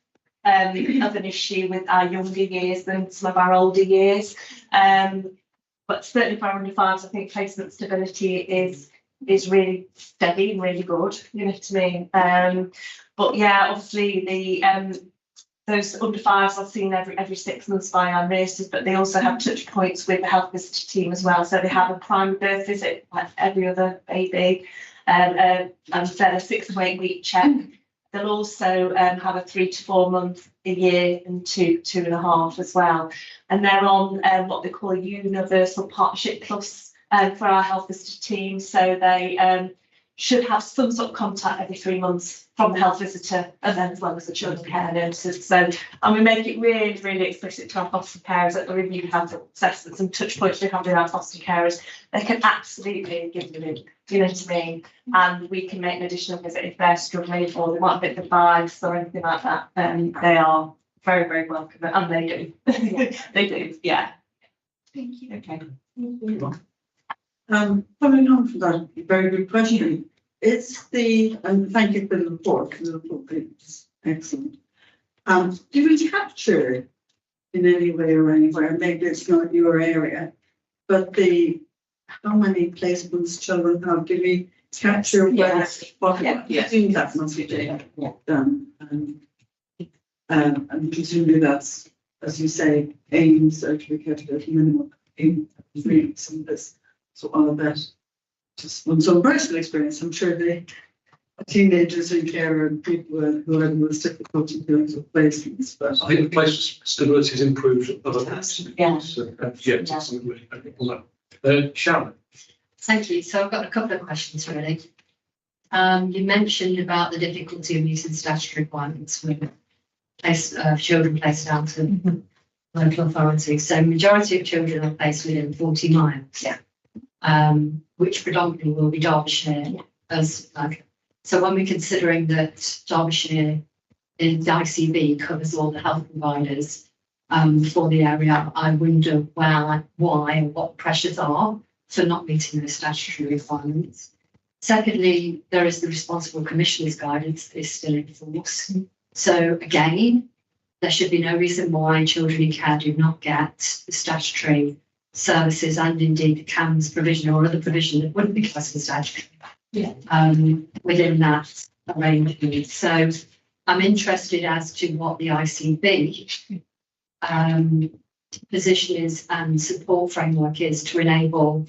of an issue with our younger years than some of our older years. but certainly for our under fives, I think placement stability is really steady and really good, you know what I mean? But yeah, obviously the those under fives are seen every 6 months by our nurses, but they also have touch points with the health visitor team as well. So they have a primary birth visit like every other baby, and then a 6 to 8 week check. They'll also have a 3 to 4 month a year and 2.5 as well. And they're on what they call Universal Partnership Plus for our health visitor team. So they should have some sort of contact every 3 months from the health visitor, and then as well as the children care nurses. So, and we make it really, really explicit to our foster carers that the review health assessments and touch points we have with our foster carers. They can absolutely give them in, you know what I mean? And we can make an additional visit if they're struggling or they want a bit of advice or anything like that. They are very, very welcome, and they do. They do, yeah. Thank you. Okay. Following on from that, very good question. And thank you for the report, because the report is excellent. Do we capture in any way or anywhere, maybe it's not your area, but how many placements children have? Do we capture Yes. I think that must be done. And presumably that's, as you say, AIM certificate at minimum in some of this. So all of that, just from some personal experience, I'm sure the teenagers in care and people who are the most difficult in terms of placements. But I think the place stability has improved other things. Yeah. So, yeah, it's something really on that. Sharon. Thank you. So I've got a couple of questions really. You mentioned about the difficulty of using statutory requirements for children placed out of local authority. So majority of children are placed within 40 miles. Yeah. Which predominantly will be Derbyshire so when we're considering that Derbyshire in the ICB covers all the health providers for the area, I wonder why and what pressures are for not meeting those statutory requirements. Secondly, there is the Responsible Commissioner's Guidance that is still in force. So again, there should be no reason why children in care do not get the statutory services and indeed the CAMS provision or other provision that wouldn't be classed as statutory within that arrangement. So I'm interested as to what the ICB position is and support framework is to enable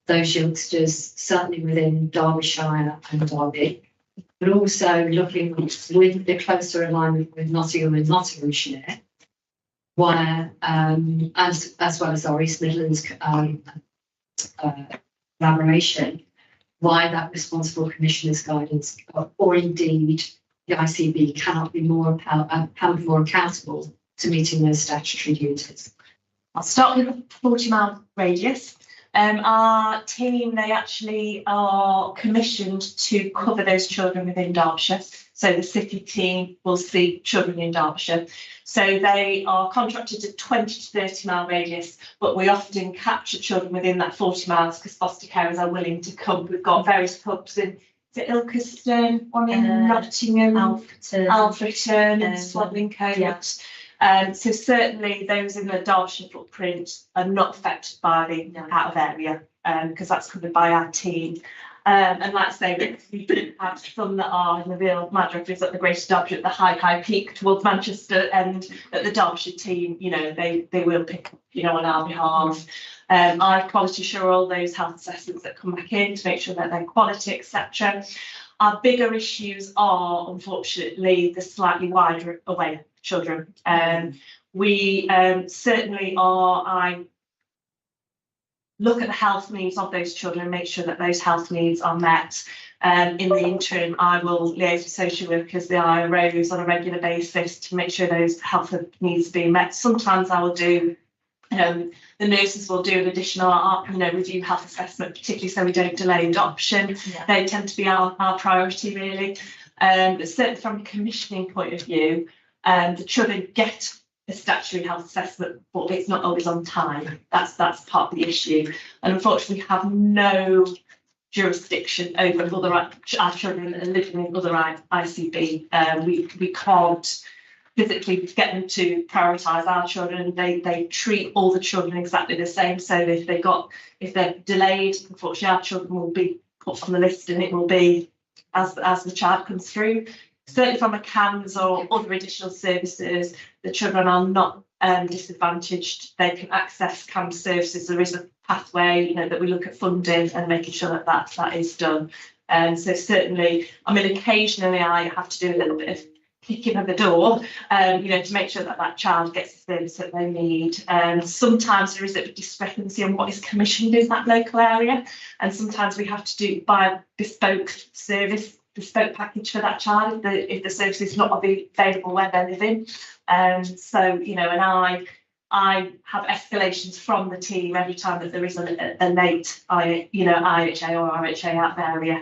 those youngsters, certainly within Derbyshire and Derby, but also looking with the closer alignment with Nottingham and Nottinghamshire, where, as well as our East Midlands collaboration, why that Responsible Commissioner's Guidance, or indeed the ICB, cannot be more held more accountable to meeting those statutory duties. I'll start with the 40-mile radius. Our team, they actually are commissioned to cover those children within Derbyshire. So the city team will see children in Derbyshire. So they are contracted to 20 to 30 mile radius, but we often capture children within that 40 miles because foster carers are willing to come. We've got various pubs in Ilkeston, one in Nottingham, Alfreton and Swaddling Coat. Yeah. So certainly those in the Derbyshire footprint are not affected by the out of area because that's covered by our team. And like I say, we have some that are in the real mad refuge at the Greater Derbyshire, at the high peak towards Manchester, and at the Derbyshire team, you know, they will pick up, you know, on our behalf. I quality assure all those health assessments that come back in to make sure that they're quality, etc. Our bigger issues are, unfortunately, the slightly wider away children. We certainly I look at the health needs of those children and make sure that those health needs are met. In the interim, I will liaise with social workers, the IROs on a regular basis to make sure those health needs are being met. Sometimes I will do, the nurses will do an additional, review health assessment, particularly so we don't delay adoption. Yeah. They tend to be our priority, really. But certainly from a commissioning point of view, the children get a statutory health assessment, but it's not always on time. That's part of the issue. And unfortunately, we have no jurisdiction over our children that are living in other ICB. We can't physically get them to prioritise our children. They treat all the children exactly the same. So if they're delayed, unfortunately our children will be put on the list, and it will be as the child comes through. Certainly from a CAMS or other additional services, the children are not disadvantaged. They can access CAMS services. There is a pathway, that we look at funding and making sure that is done. So certainly, occasionally I have to do a little bit of kicking at the door, to make sure that child gets the service that they need. Sometimes there is a discrepancy on what is commissioned in that local area, and sometimes we have to buy a bespoke package for that child if the service is not available where they're living. And I have escalations from the team every time that there is a late IHA or RHA out area.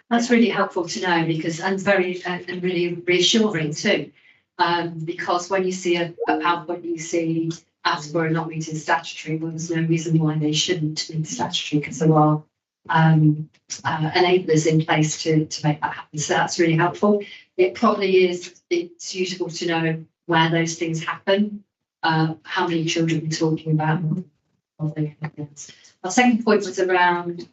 That's really helpful to know, because and really reassuring too, because when you see a PowerPoint, you see as for not meeting statutory, well, there's no reason why they shouldn't meet statutory, because there are enablers in place to make that happen. So that's really helpful. It's useful to know where those things happen, how many children we're talking about. Our second point was around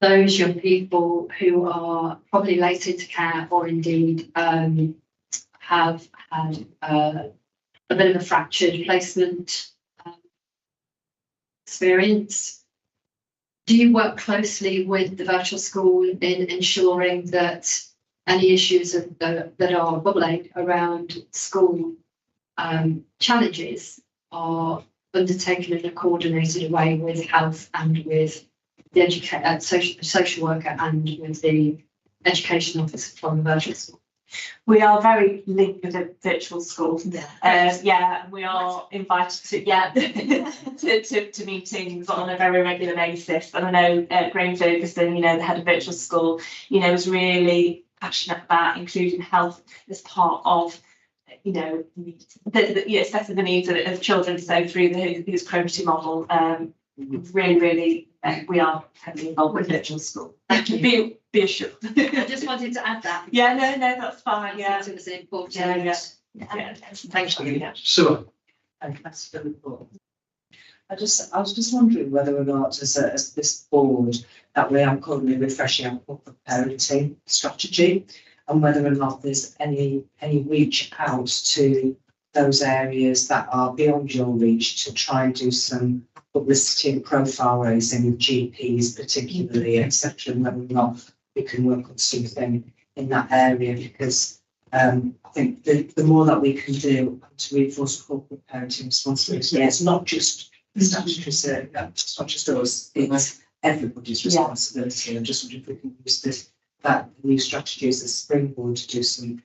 those young people who are probably late into care, or indeed have had a bit of a fractured placement experience. Do you work closely with the virtual school in ensuring that any issues that are bubbling around school challenges are undertaken in a coordinated way with health and with the social worker and with the education officer from the virtual school? We are very linked with the virtual school. We are invited to meetings on a very regular basis. And I know Graham Ferguson, the head of virtual school, is really passionate about including health as part of, assessing the needs of children. So through his Chromaty model, really, we are heavily involved with virtual school. Thank you. Be assured. I just wanted to add that. Yeah, no, that's fine. I thought it was an important. Thank you. So, Thanks for the report. I was just wondering whether or not, as this board, that we are currently refreshing our corporate parenting strategy, and whether or not there's any reach out to those areas that are beyond your reach to try and do some publicity and profile raising with GPs particularly, etc., and whether or not we can work on something in that area, because I think the more that we can do to reinforce corporate parenting responsibility, it's not just the statutory service, it's not just us, it's everybody's responsibility. And just wondering if we can use that new strategy as a springboard to do some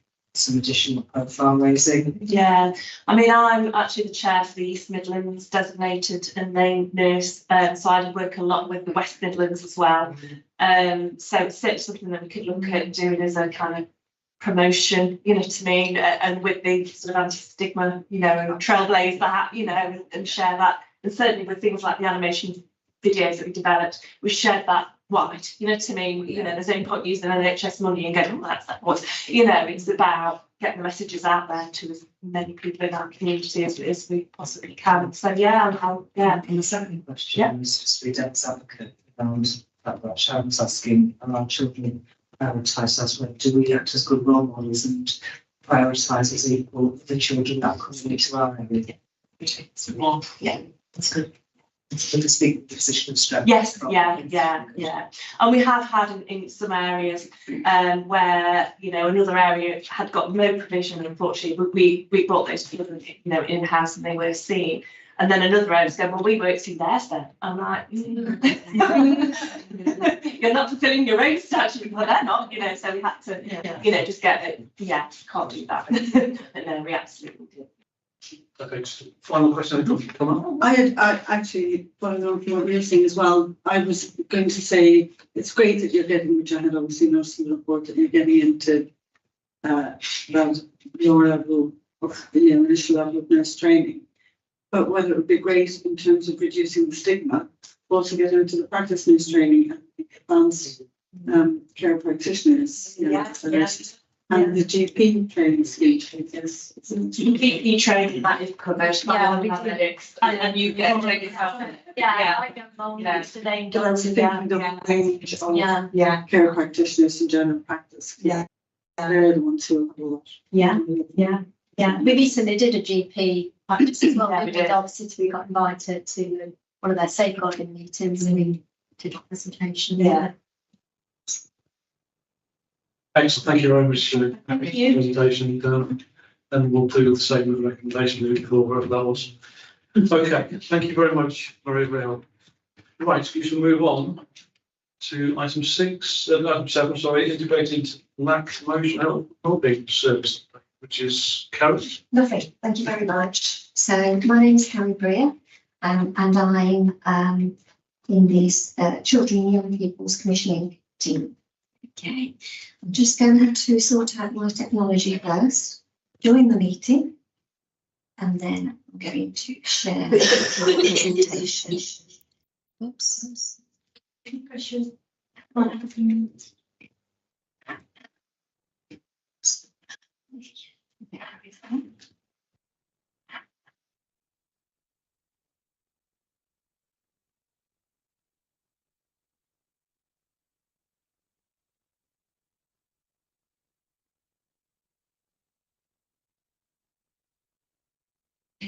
additional profile raising. Yeah, I'm actually the chair for the East Midlands designated and named nurse, so I work a lot with the West Midlands as well. So it's certainly something that we could look at doing as a kind of promotion, and with the sort of anti-stigma, trailblaze that, and share that. And certainly with things like the animation videos that we developed, we shared that wide, there's no point using NHS money and going, that's what, it's about getting the messages out there to as many people in our community as we possibly can. So And the second question is just to be Deb's advocate around that what Sharon's asking around children prioritised as well. Do we act as good role models and prioritise as equal the children that come into our area? Yeah, that's good. It's good to speak with the position of strength. Yes, yeah. And we have had in some areas where, another area had got no provision, and unfortunately we brought those children, in-house and they were seen. And then another area was going, well, we worked in theirs then. I'm like, you're not fulfilling your own statute, well, they're not, so we had to, just get it. Yeah, can't do that. But no, we absolutely did. Okay, final question. Come on. I actually, following on from what you're saying as well, I was going to say it's great that you're getting, which I had obviously noticed in the report, that you're getting into around your level of initial level of nurse training. But whether it would be great in terms of reducing the stigma, also get into the practice nurse training and advanced care practitioners. And the GP training scheme is. GP training that is covered. Yeah, we And you get Yeah, I get involved Yeah. with the name. But I was thinking of a range of Yeah, care practitioners in general practice. Yeah. They're the ones who have a lot. Yeah. yeah. We recently did a GP practice as well. Yeah, we We did. did. Obviously, we got invited to one of their safeguarding meetings and we did a presentation. Yeah. Excellent, thank you very much for the Thank you. presentation, and we'll do the same with the recommendation moving forward, wherever that was. Okay, thank you very much for your help. Right, we shall move on to item 7, sorry, integrated lack emotional wellbeing service, which is Karen. Lovely, thank you very much. So my name is Karen Breer, and I'm in this Children and Young People's Commissioning team. Okay, I'm just going to sort out my technology first, join the meeting, and then I'm going to share the presentation. Oops. Questions?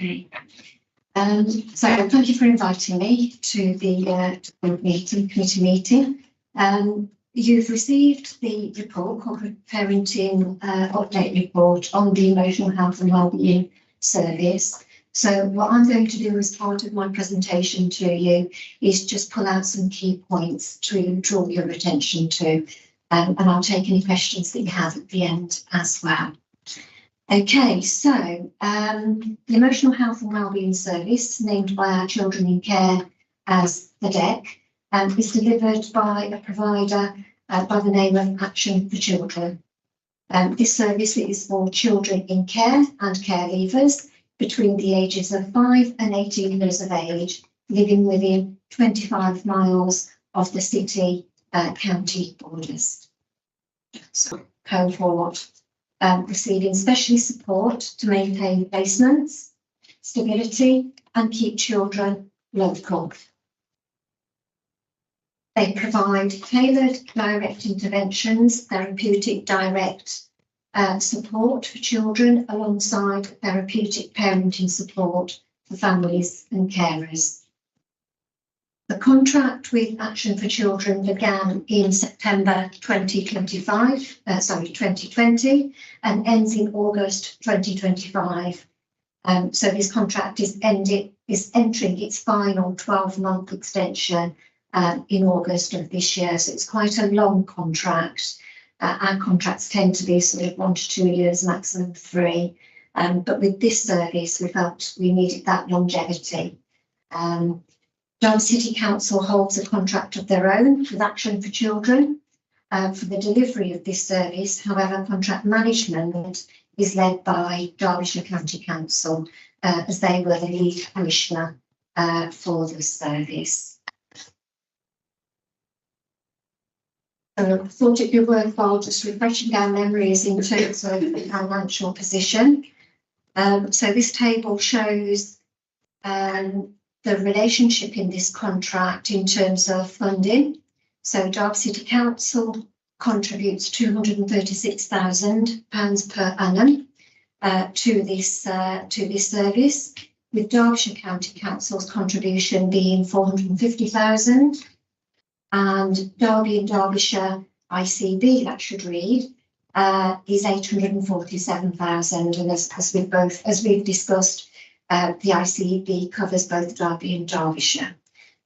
Okay. So thank you for inviting me to the committee meeting. You've received the report, Corporate Parenting Update Report on the Emotional Health and Wellbeing Service. So what I'm going to do as part of my presentation to you is just pull out some key points to draw your attention to, and I'll take any questions that you have at the end as well. Okay, so the Emotional Health and Wellbeing Service, named by our Children in Care as the DEC, is delivered by a provider by the name of Action for Children. This service is for children in care and caregivers between the ages of 5 and 18 years of age, living within 25 miles of the city county borders. So, cohort. Receiving specialist support to maintain placements, stability, and keep children local. They provide tailored direct interventions, therapeutic direct support for children alongside therapeutic parenting support for families and carers. The contract with Action for Children began in September 2020, and ends in August 2025. So this contract is entering its final 12-month extension in August of this year. So it's quite a long contract. Our contracts tend to be sort of 1 to 2 years, maximum 3. But with this service, we felt we needed that longevity. Derby City Council holds a contract of their own with Action for Children for the delivery of this service. However, contract management is led by Derbyshire County Council as they were the lead commissioner for this service. I thought it'd be worthwhile just refreshing our memories in terms of the financial position. So this table shows the relationship in this contract in terms of funding. So Derby City Council contributes £236,000 per annum to this service, with Derbyshire County Council's contribution being £450,000, and Derby and Derbyshire ICB, that should read, is £847,000. And as we've discussed, the ICB covers both Derby and Derbyshire.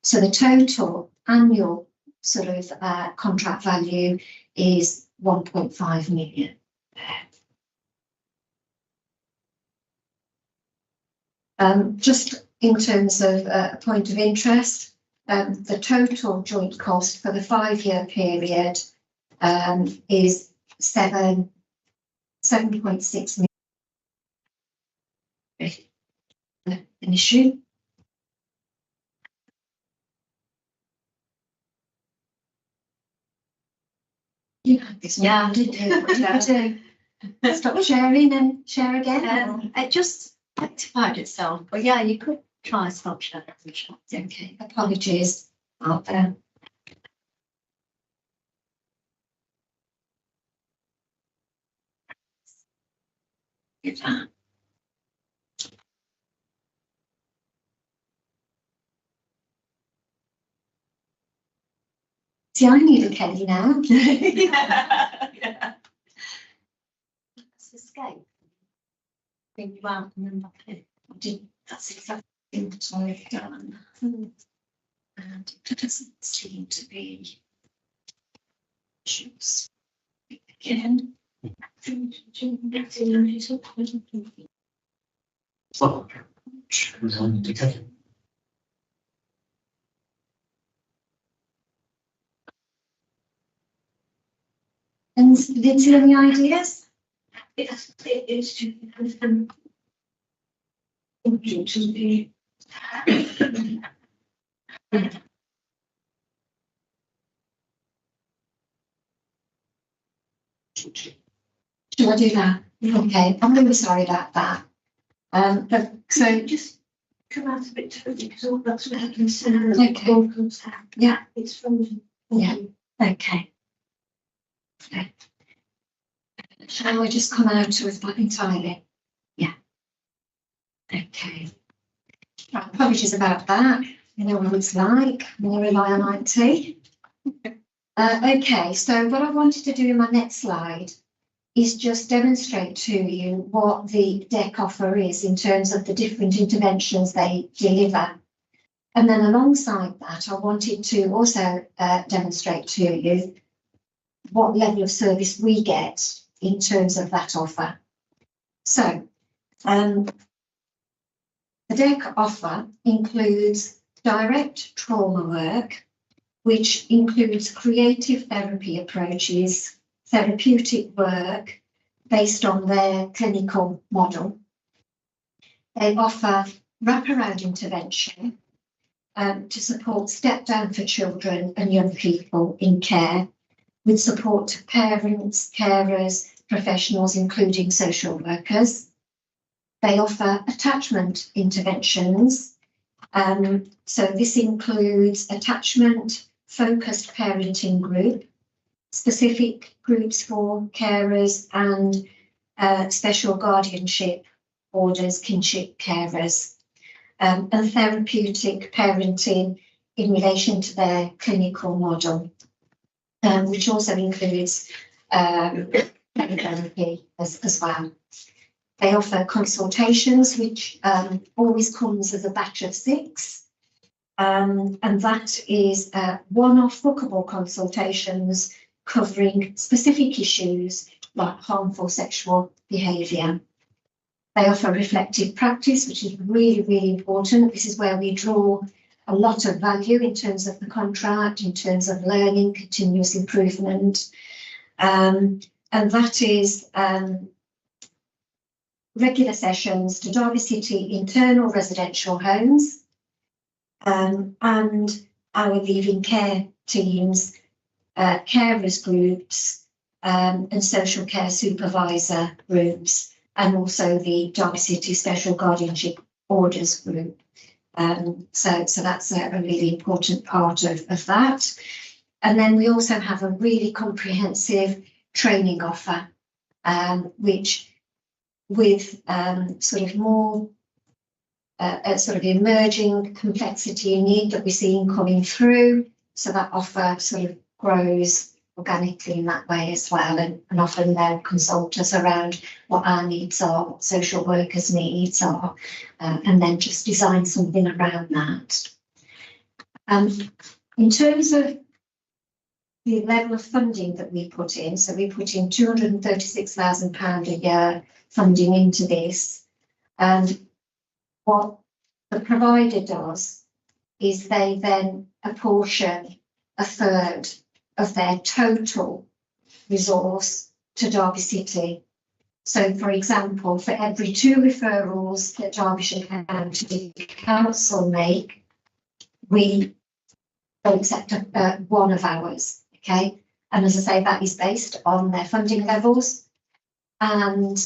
So the total annual sort of contract value is 1.5 million. Just in terms of a point of interest, the total joint cost for the 5-year period is 7.6 million. An issue. You had this one, didn't you? stop sharing and share again? It just rectified itself, but yeah, you could try stop sharing. Okay, apologies out there. See, I need a Kelly now. Yeah. That's escape. Bring you out and then back in. I did, that's exactly what I've done. And it doesn't seem to be. Shoots. Again. Oh. And Lindsay, any ideas? It's to be. Shall I do that? Okay, I'm really sorry about that. But so Just come out a bit totally because all that's what I can say. Okay. Yeah. It's from. Yeah. Okay. Okay. Shall I just come out with that entirely? Yeah. Okay. Right, apologies about that. You know what it's like when you rely on IT. Okay, so what I wanted to do in my next slide is just demonstrate to you what the DEC offer is in terms of the different interventions they deliver. And then alongside that, I wanted to also demonstrate to you what level of service we get in terms of that offer. So, the DEC offer includes direct trauma work, which includes creative therapy approaches, therapeutic work based on their clinical model. They offer wraparound intervention to support step down for children and young people in care, with support to parents, carers, professionals, including social workers. They offer attachment interventions. So this includes attachment focused parenting group, specific groups for carers and special guardianship orders, kinship carers, and therapeutic parenting in relation to their clinical model, which also includes therapy as well. They offer consultations, which always comes as a batch of 6. And that is one-off bookable consultations covering specific issues like harmful sexual behaviour. They offer reflective practice, which is really, really important. This is where we draw a lot of value in terms of the contract, in terms of learning, continuous improvement. And that is regular sessions to Derby City internal residential homes, and our leaving care teams, carers groups, and social care supervisor groups, and also the Derby City Special Guardianship Orders group. So that's a really important part of that. And then we also have a really comprehensive training offer, which with sort of more sort of emerging complexity and need that we're seeing coming through. So that offer sort of grows organically in that way as well, and often they'll consult us around what our needs are, what social workers' needs are, and then just design something around that. In terms of the level of funding that we put in, so we put in £236,000 a year funding into this, and what the provider does is they then apportion a third of their total resource to Derby City. So, for example, for every 2 referrals that Derbyshire County Council make, we accept one of ours, okay? And as I say, that is based on their funding levels. And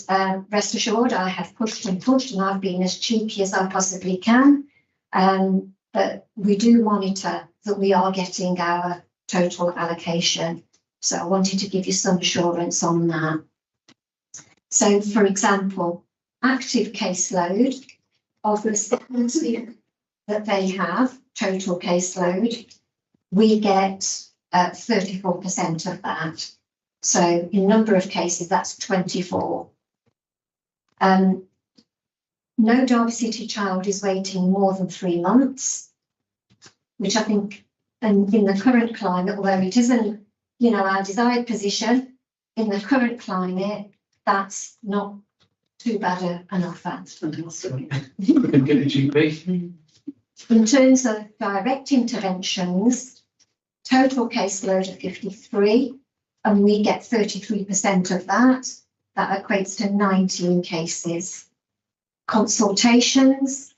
rest assured, I have pushed and pushed, and I've been as cheeky as I possibly can. But we do monitor that we are getting our total allocation. So I wanted to give you some assurance on that. So, for example, active caseload of the sequencing that they have, total caseload, we get 34% of that. So in number of cases, that's 24. No Derby City child is waiting more than 3 months, which I think, and in the current climate, although it isn't, you know, our desired position, in the current climate, that's not too bad an offer. We can get a GP. In terms of direct interventions, total caseload of 53, and we get 33% of that. That equates to 19 cases. Consultations,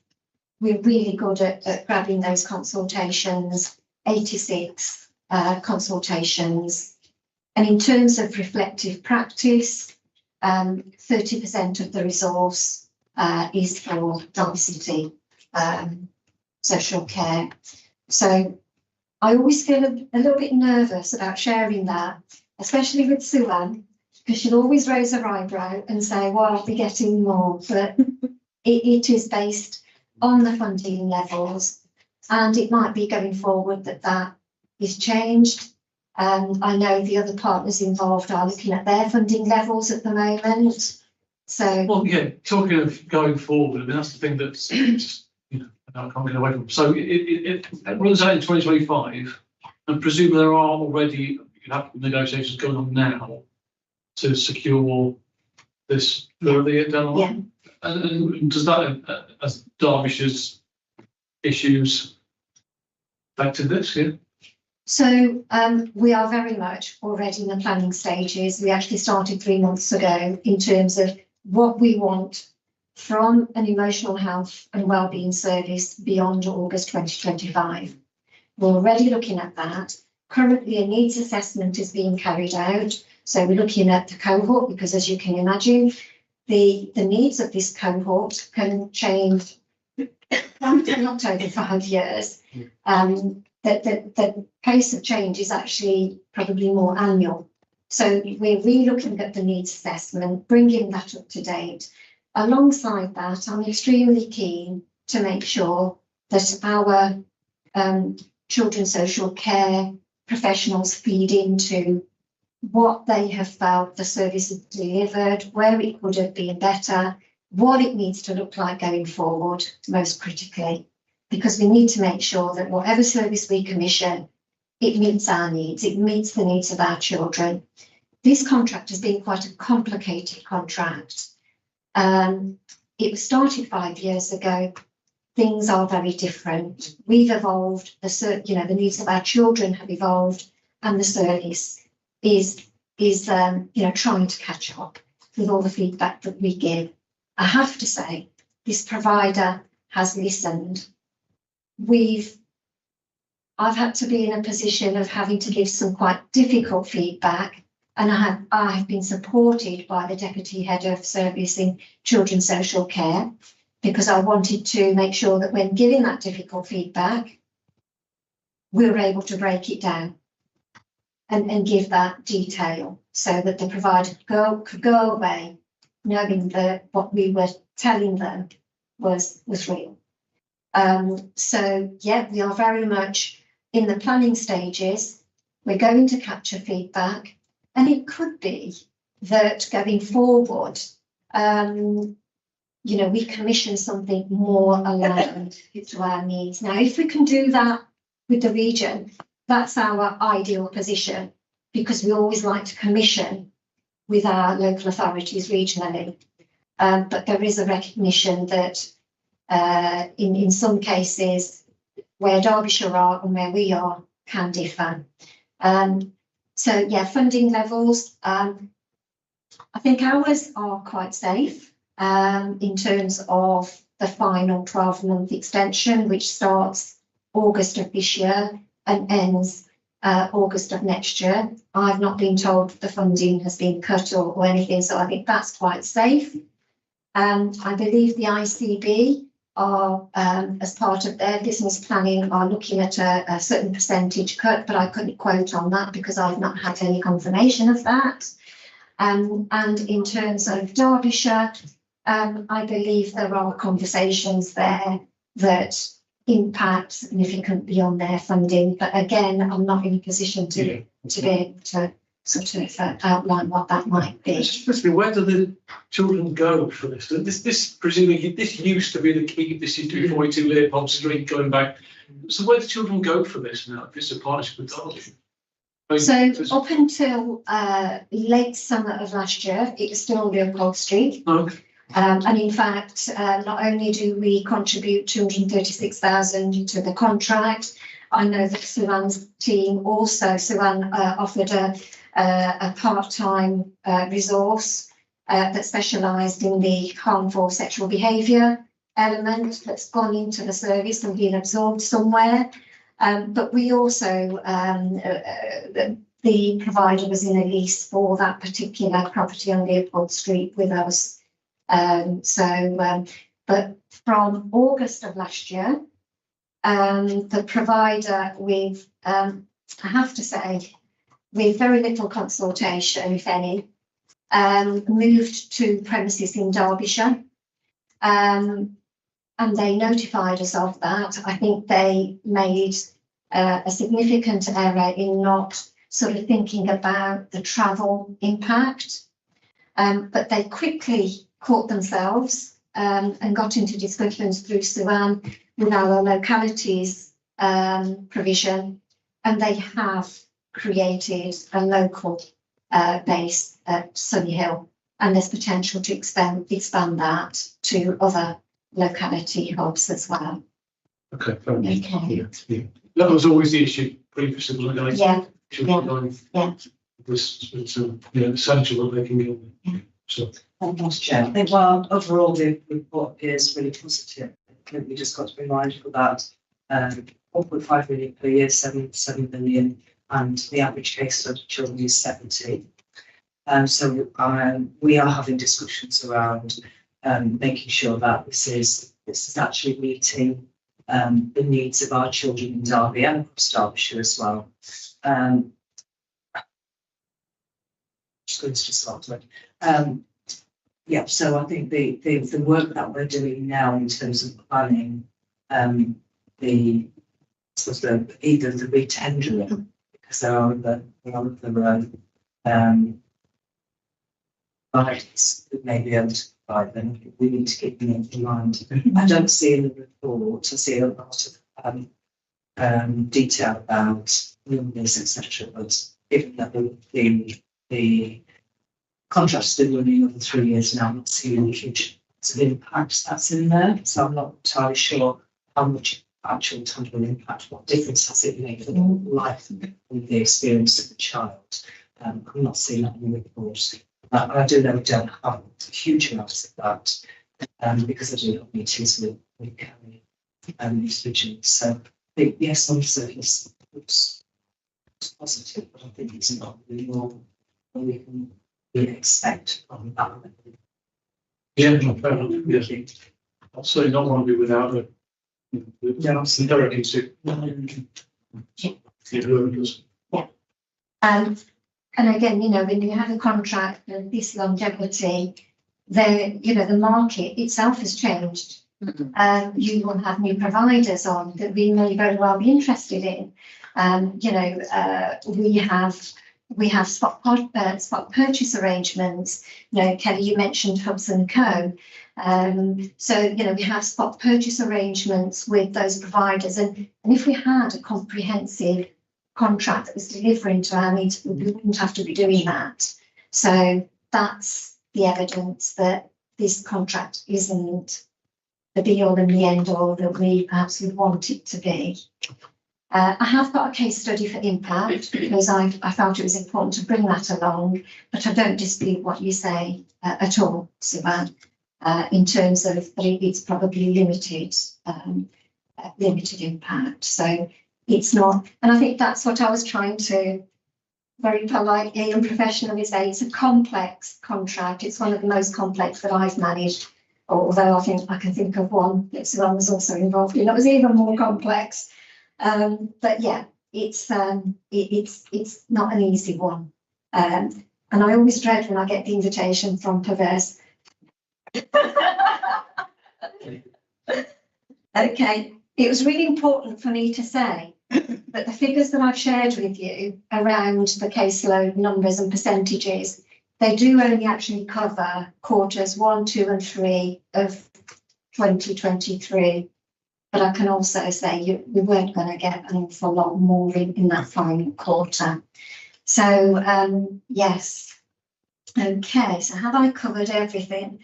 we're really good at grabbing those consultations, 86 consultations. And in terms of reflective practice, 30% of the resource is for Derby City social care. So I always feel a little bit nervous about sharing that, especially with Sue-Ann, because she'll always raise her eyebrow and say, well, I'll be getting more, but it is based on the funding levels, and it might be going forward that is changed. I know the other partners involved are looking at their funding levels at the moment. So, well, yeah, talking of going forward, I mean, that's the thing that's, you know, I can't get away from. So it runs out in 2025, and presumably there are already, you have negotiations going on now to secure this further down the line. Yeah. And does that, as Derbyshire's issues affected this? Yeah. So we are very much already in the planning stages. We actually started 3 months ago in terms of what we want from an emotional health and wellbeing service beyond August 2025. We're already looking at that. Currently, a needs assessment is being carried out. So we're looking at the cohort, because as you can imagine, the needs of this cohort can change not over 5 years. The pace of change is actually probably more annual. So we're re-looking at the needs assessment, bringing that up to date. Alongside that, I'm extremely keen to make sure that our children's social care professionals feed into what they have felt the service has delivered, where it could have been better, what it needs to look like going forward, most critically, because we need to make sure that whatever service we commission, it meets our needs, it meets the needs of our children. This contract has been quite a complicated contract. It was started 5 years ago. Things are very different. We've evolved, the needs of our children have evolved, and the service is trying to catch up with all the feedback that we give. I have to say, this provider has listened. I've had to be in a position of having to give some quite difficult feedback, and I have been supported by the Deputy Head of Service in Children's Social Care, because I wanted to make sure that when giving that difficult feedback, we were able to break it down and give that detail so that the provider could go away knowing that what we were telling them was real. So yeah, we are very much in the planning stages. We're going to capture feedback, and it could be that going forward, we commission something more aligned to our needs. Now, if we can do that with the region, that's our ideal position, because we always like to commission with our local authorities regionally. But there is a recognition that in some cases where Derbyshire are and where we are can differ. So yeah, funding levels, I think ours are quite safe in terms of the final 12-month extension, which starts August of this year and ends August of next year. I've not been told the funding has been cut or anything, so I think that's quite safe. I believe the ICB are, as part of their business planning, are looking at a certain percentage cut, but I couldn't quote on that because I've not had any confirmation of that. And in terms of Derbyshire, I believe there are conversations there that impact significantly on their funding, but again, I'm not in a position to be able to sort of outline what that might be. Where do the children go for this? This presumably this used to be the key. This is 242 Leopold Street going back. So where do children go for this now? If it's a partnership with Derbyshire? So up until late summer of last year, it was still Leopold Street. Okay. And in fact, not only do we contribute 236,000 to the contract, I know that Suan's team also, Suan offered a part-time resource that specialised in the harmful sexual behaviour element that's gone into the service and been absorbed somewhere. But we also, the provider was in a lease for that particular property on Leopold Street with us. But from August of last year, the provider with, I have to say, with very little consultation, if any, moved to premises in Derbyshire. And they notified us of that. I think they made a significant error in not sort of thinking about the travel impact. But they quickly caught themselves and got into discussions through Suan with our localities provision, and they have created a local base at Sunnyhill, and there's potential to expand that to other locality hubs as well. Okay, fair enough. Okay. Yeah. That was always the issue previously, wasn't it? Yeah. Yeah. It's essential that they can go. Yeah. So. Thanks, Chair. I think while overall the report appears really positive, I think we just got to be mindful that 1.5 million per year, 7 million, and the average case of children is 70. So we are having discussions around making sure that this is actually meeting the needs of our children in Derby and across Derbyshire as well. Just going to just start with. Yeah, so I think the work that we're doing now in terms of planning either the re-tendering, because there are other providers that may be able to provide them. We need to keep them in mind. I don't see in the report, I see a lot of detail about numbers, etc. But given that the contract's been running over 3 years now, I'm not seeing any huge impact that's in there. So I'm not entirely sure how much actual tangible impact, what difference has it made for the life and the experience of the child. I'm not seeing that in the report. I do know we don't have huge amounts of that because I do have meetings with county regions. So I think, yes, on the surface it looks positive, but I think it's not really more than we can expect from that. Yeah, fair enough. Yes. I'll certainly not want to be without a directly to and again, when you have a contract with this longevity, the market itself has changed. You will have new providers on that we may very well be interested in. We have spot purchase arrangements. Kelly, you mentioned Hudson Co. So we have spot purchase arrangements with those providers, and if we had a comprehensive contract that was delivering to our needs, we wouldn't have to be doing that. So that's the evidence that this contract isn't the be all and the end all that we perhaps would want it to be. I have got a case study for impact because I felt it was important to bring that along, but I don't dispute what you say at all, Suan, in terms of that it's probably limited impact. So, it's not. And I think that's what I was trying to very politely and professionally say. It's a complex contract. It's one of the most complex that I've managed, although I think I can think of one that Suzanne was also involved in that was even more complex. But yeah, it's not an easy one. And I always dread when I get the invitation from Perverse. Okay, it was really important for me to say that the figures that I've shared with you around the caseload numbers and percentages, they do only actually cover quarters 1, 2 and 3 of 2023. But I can also say we weren't going to get an awful lot more in that final quarter. So yes, okay, so have I covered everything?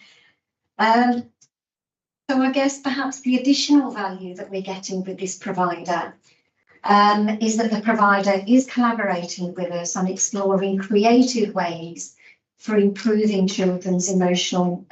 So I guess perhaps the additional value that we're getting with this provider is that the provider is collaborating with us on exploring creative ways for improving children's emotional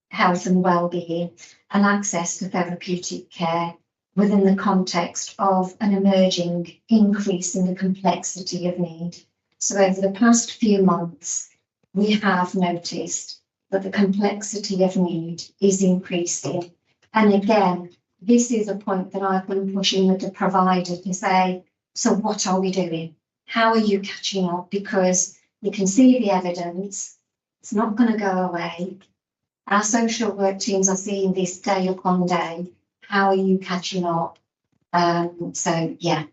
health and well-being and access to therapeutic care within the context of an emerging increase in the complexity of need. So over the past few months, we have noticed that the complexity of need is increasing. And again, this is a point that I've been pushing with the provider to say, so what are we doing? How are you catching up? Because we can see the evidence, it's not going to go away. Our social work teams are seeing this day upon day. How are you catching up? So yeah.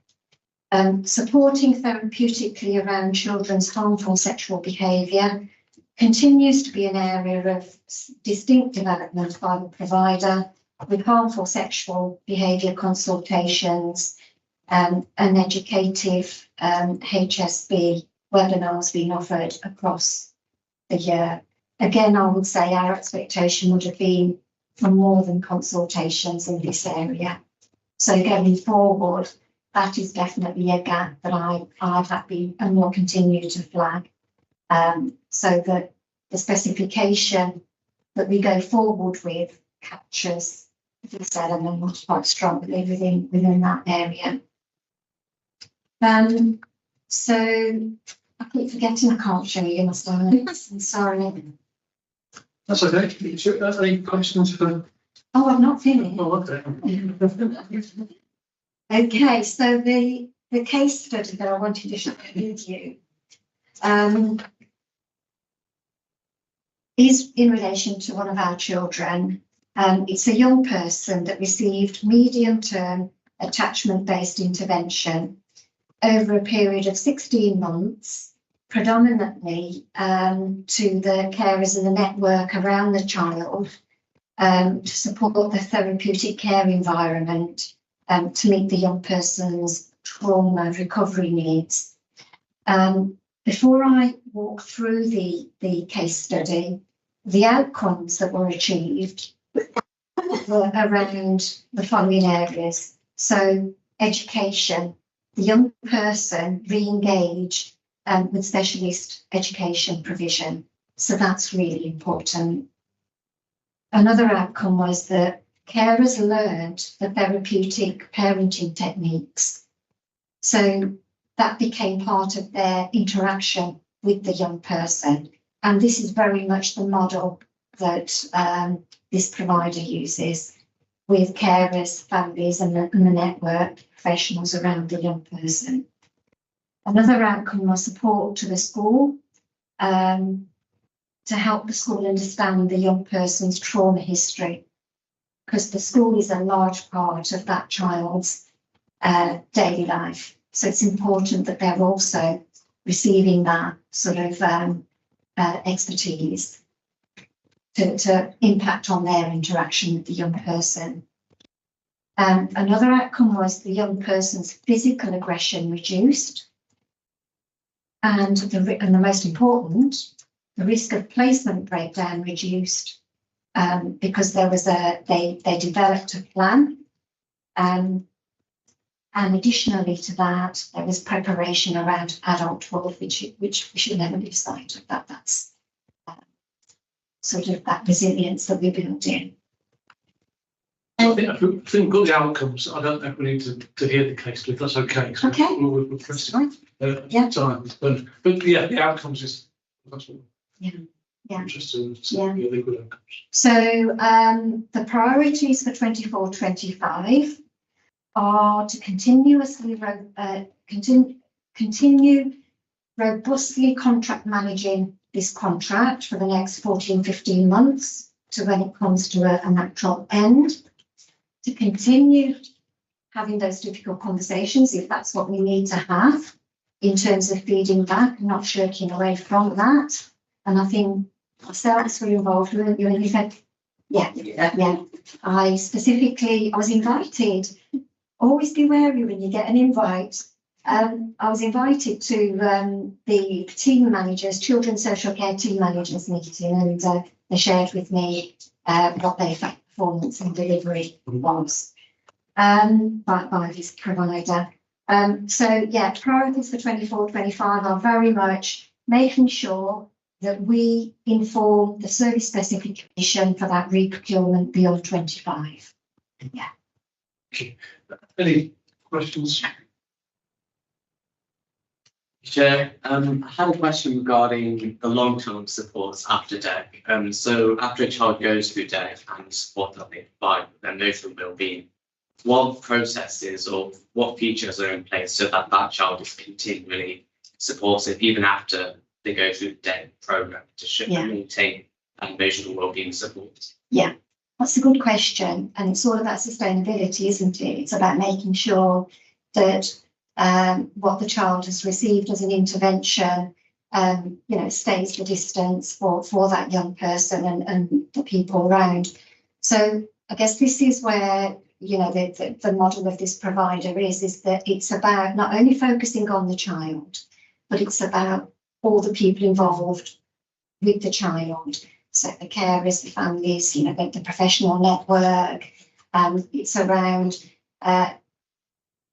Supporting therapeutically around children's harmful sexual behaviour continues to be an area of distinct development by the provider, with harmful sexual behaviour consultations and educative HSB webinars being offered across the year. Again, I would say our expectation would have been for more than consultations in this area. So going forward, that is definitely a gap that I've had been and will continue to flag. So that the specification that we go forward with captures this element quite strongly within that area. So I keep forgetting I can't show you my slides. I'm sorry. That's okay. Any questions for? Oh, I've not finished. Oh, okay. Okay, so the case study that I wanted to share with you is in relation to one of our children. It's a young person that received medium-term attachment-based intervention over a period of 16 months, predominantly to the carers in the network around the child to support the therapeutic care environment to meet the young person's trauma recovery needs. Before I walk through the case study, the outcomes that were achieved were around the following areas. So education, the young person re-engaged with specialist education provision. So that's really important. Another outcome was that carers learned the therapeutic parenting techniques. So that became part of their interaction with the young person. And this is very much the model that this provider uses with carers, families and the network professionals around the young person. Another outcome was support to the school to help the school understand the young person's trauma history, because the school is a large part of that child's daily life. So it's important that they're also receiving that sort of expertise to impact on their interaction with the young person. Another outcome was the young person's physical aggression reduced, and the most important, the risk of placement breakdown reduced because there was they developed a plan. And additionally to that, there was preparation around adulthood, which we should never lose sight of. That's sort of that resilience that we built in. I think we've got the outcomes. I don't know if we need to hear the case, but if that's okay. So Okay. We'll press it. Right. Yeah. Time. But yeah, the outcomes is, that's what. Yeah. Interesting. Yeah. Yeah, the good outcomes. So the priorities for 24-25 are to continue robustly contract managing this contract for the next 14-15 months to when it comes to a natural end, to continue having those difficult conversations if that's what we need to have in terms of feeding back, not shirking away from that. And I think ourselves were involved, weren't you? And you said, yeah. I was invited. Always be wary when you get an invite. I was invited to the team managers, children's social care team managers meeting, and they shared with me what their performance and delivery was by this provider. So yeah, priorities for 24-25 are very much making sure that we inform the service specification for that re-procurement beyond 25. Yeah. Okay. Any questions? Chair, I had a question regarding the long-term supports after DEC. So after a child goes through DEC and support that they provide, their emotional well-being, what processes or what features are in place so that that child is continually supported even after they go through the DEC program to maintain emotional well-being support? Yeah, that's a good question. And it's all about sustainability, isn't it? It's about making sure that what the child has received as an intervention, stays the distance for that young person and the people around. So I guess this is where, the model of this provider is that it's about not only focusing on the child, but it's about all the people involved with the child. So the carers, the families, the professional network. It's around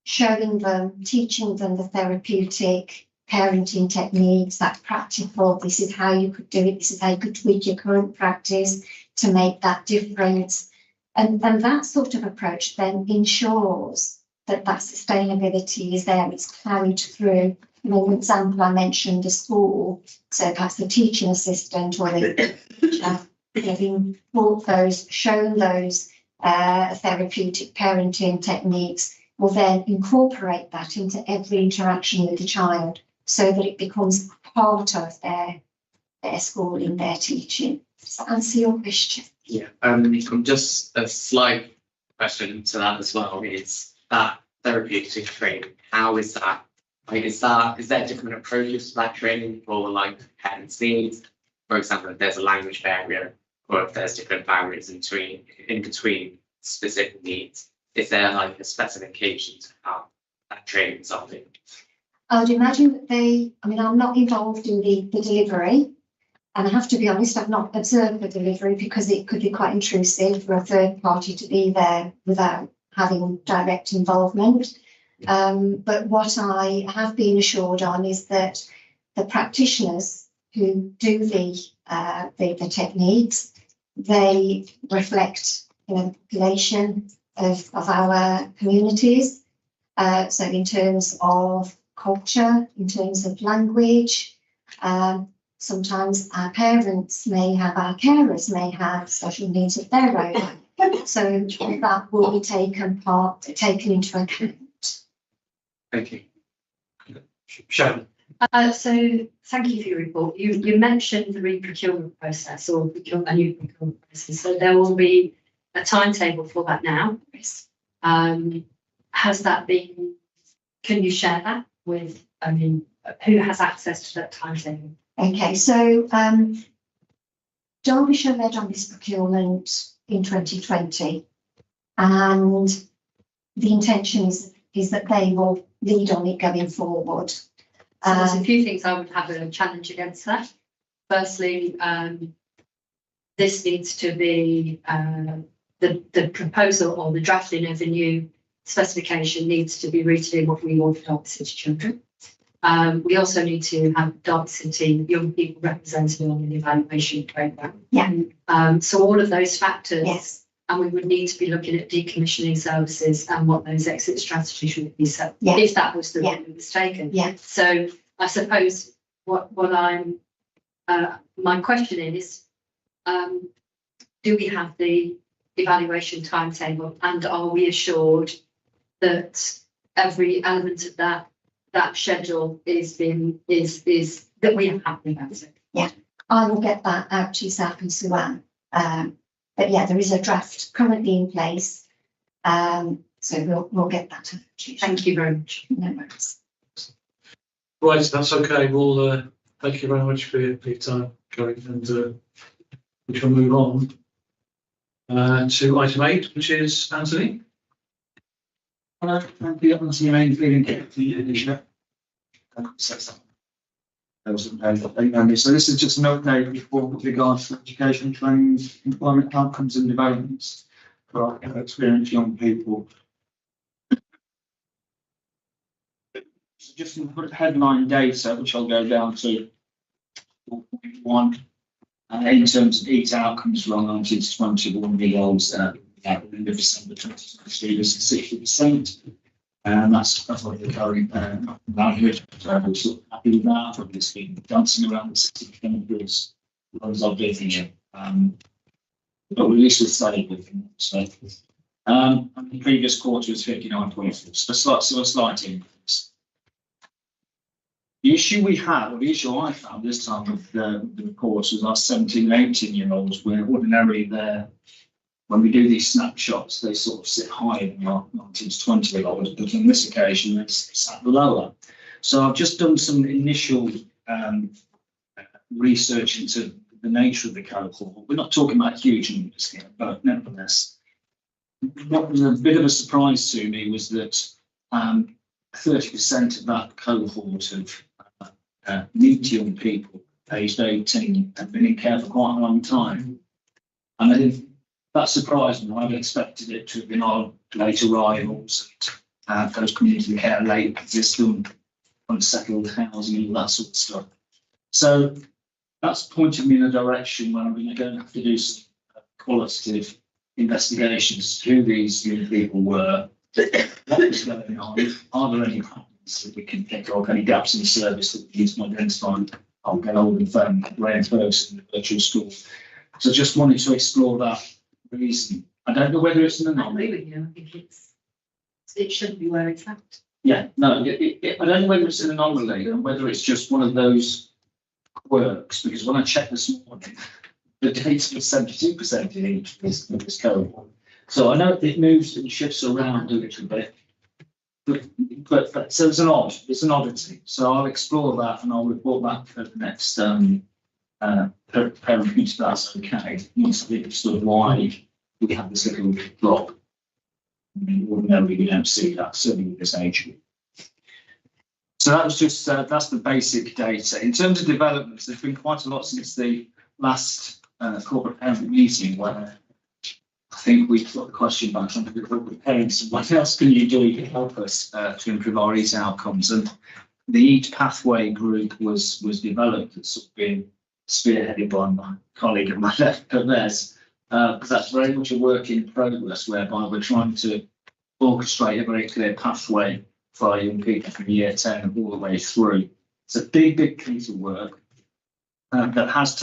showing them, teaching them the therapeutic parenting techniques, that practical, this is how you could do it, this is how you could tweak your current practice to make that difference. And that sort of approach then ensures that sustainability is there, it's carried through. For example, I mentioned the school, so perhaps the teaching assistant or the teacher having taught those, shown those therapeutic parenting techniques, will then incorporate that into every interaction with the child so that it becomes part of their schooling, their teaching. Does that answer your question? Yeah, just a slight question to that as well is that therapeutic training, how is that? Is there different approaches to that training for like parents' needs? For example, if there's a language barrier or if there's different barriers in between specific needs, is there like a specification to how that training is offered? I would imagine that I'm not involved in the delivery, and I have to be honest, I've not observed the delivery because it could be quite intrusive for a third party to be there without having direct involvement. But what I have been assured on is that the practitioners who do the techniques, they reflect the population of our communities. So in terms of culture, in terms of language, sometimes our parents may have, our carers may have special needs of their own. So that will be taken into account. Thank you. Sharon. So thank you for your report. You mentioned the re-procurement process or a new procurement process. So there will be a timetable for that now. Has that been, can you share that with, who has access to that timetable? Okay, so Derbyshire led on this procurement in 2020, and the intention is that they will lead on it going forward. So there's a few things I would have a challenge against that. Firstly, this needs to be the proposal or the drafting of a new specification needs to be rooted in what we want for Derby City children. We also need to have Derby City young people represented on the evaluation programme. Yeah. So all of those factors and we would need to be looking at decommissioning services and what those exit strategies would be, so Yeah. if that was the Yeah. route that was taken. Yeah. So I suppose what I'm, my question is, do we have the evaluation timetable, and are we assured that every element of that schedule is that we are happy about it? I will get that out to yourself and Sue-Ann. But yeah, there is a draft currently in place. So we'll get that out to you. Thank you very much. No worries. Right, that's okay. We'll thank you very much for your time, Gary, and we shall move on to item 8, which is Anthony. Thank you, Anthony Main, feeling the edition. So this is just an update report with regards to education, training, employment outcomes and developments for our experienced young people. So just some headline data, which I'll go down to 4.1. In terms of EAT outcomes for our 19 to 21-year-olds at the end of December 2023, this is 60%. And that's what the current average. So we're sort of happy with that. Probably it's been dancing around the 60% as long as I've been here. But at least we're stable. So, and the previous quarter was 59.4, so a slight increase. The issue we had, or the issue I found this time with the reports, was our 17 and 18-year-olds, where ordinarily they're, when we do these snapshots, they sort of sit higher than our 19 to 20-year-olds, but on this occasion, they sat lower. So I've just done some initial research into the nature of the cohort. We're not talking about huge numbers here, but nevertheless, what was a bit of a surprise to me was that 30% of that cohort of neat young people aged 18 have been in care for quite a long time. And I think that surprised me. I'd expected it to have been our late arrivals and those community care, late system, unsettled housing, and all that sort of stuff. So that's pointed me in a direction where I'm going to have to do some qualitative investigations to who these young people were, what was going on, are there any patterns that we can pick up, any gaps in the service that we need to identify. I'll get hold of Graham Ferguson in the virtual school. So just wanted to explore that reason. I don't know whether it's an anomaly. I agree with you. I think it should be where it's at. Yeah, no, I don't know whether it's an anomaly or whether it's just one of those quirks, because when I checked this morning, the data was 72% in each of this cohort. So I know it moves and shifts around a little bit, but so it's an oddity. So I'll explore that and I'll report back for the next parent meeting, that's okay. Once I understood why we have this little drop. I mean, ordinarily we don't see that, certainly with this age group. So that was just, that's the basic data. In terms of developments, there's been quite a lot since the last corporate parent meeting, where I think we got the question back from the corporate parents, what else can you do to help us to improve our EAT outcomes? And the EAT pathway group was developed. It's sort of been spearheaded by my colleague at my left, Pervez, because that's very much a work in progress, whereby we're trying to orchestrate a very clear pathway for our young people from year 10 all the way through. It's a big piece of work that has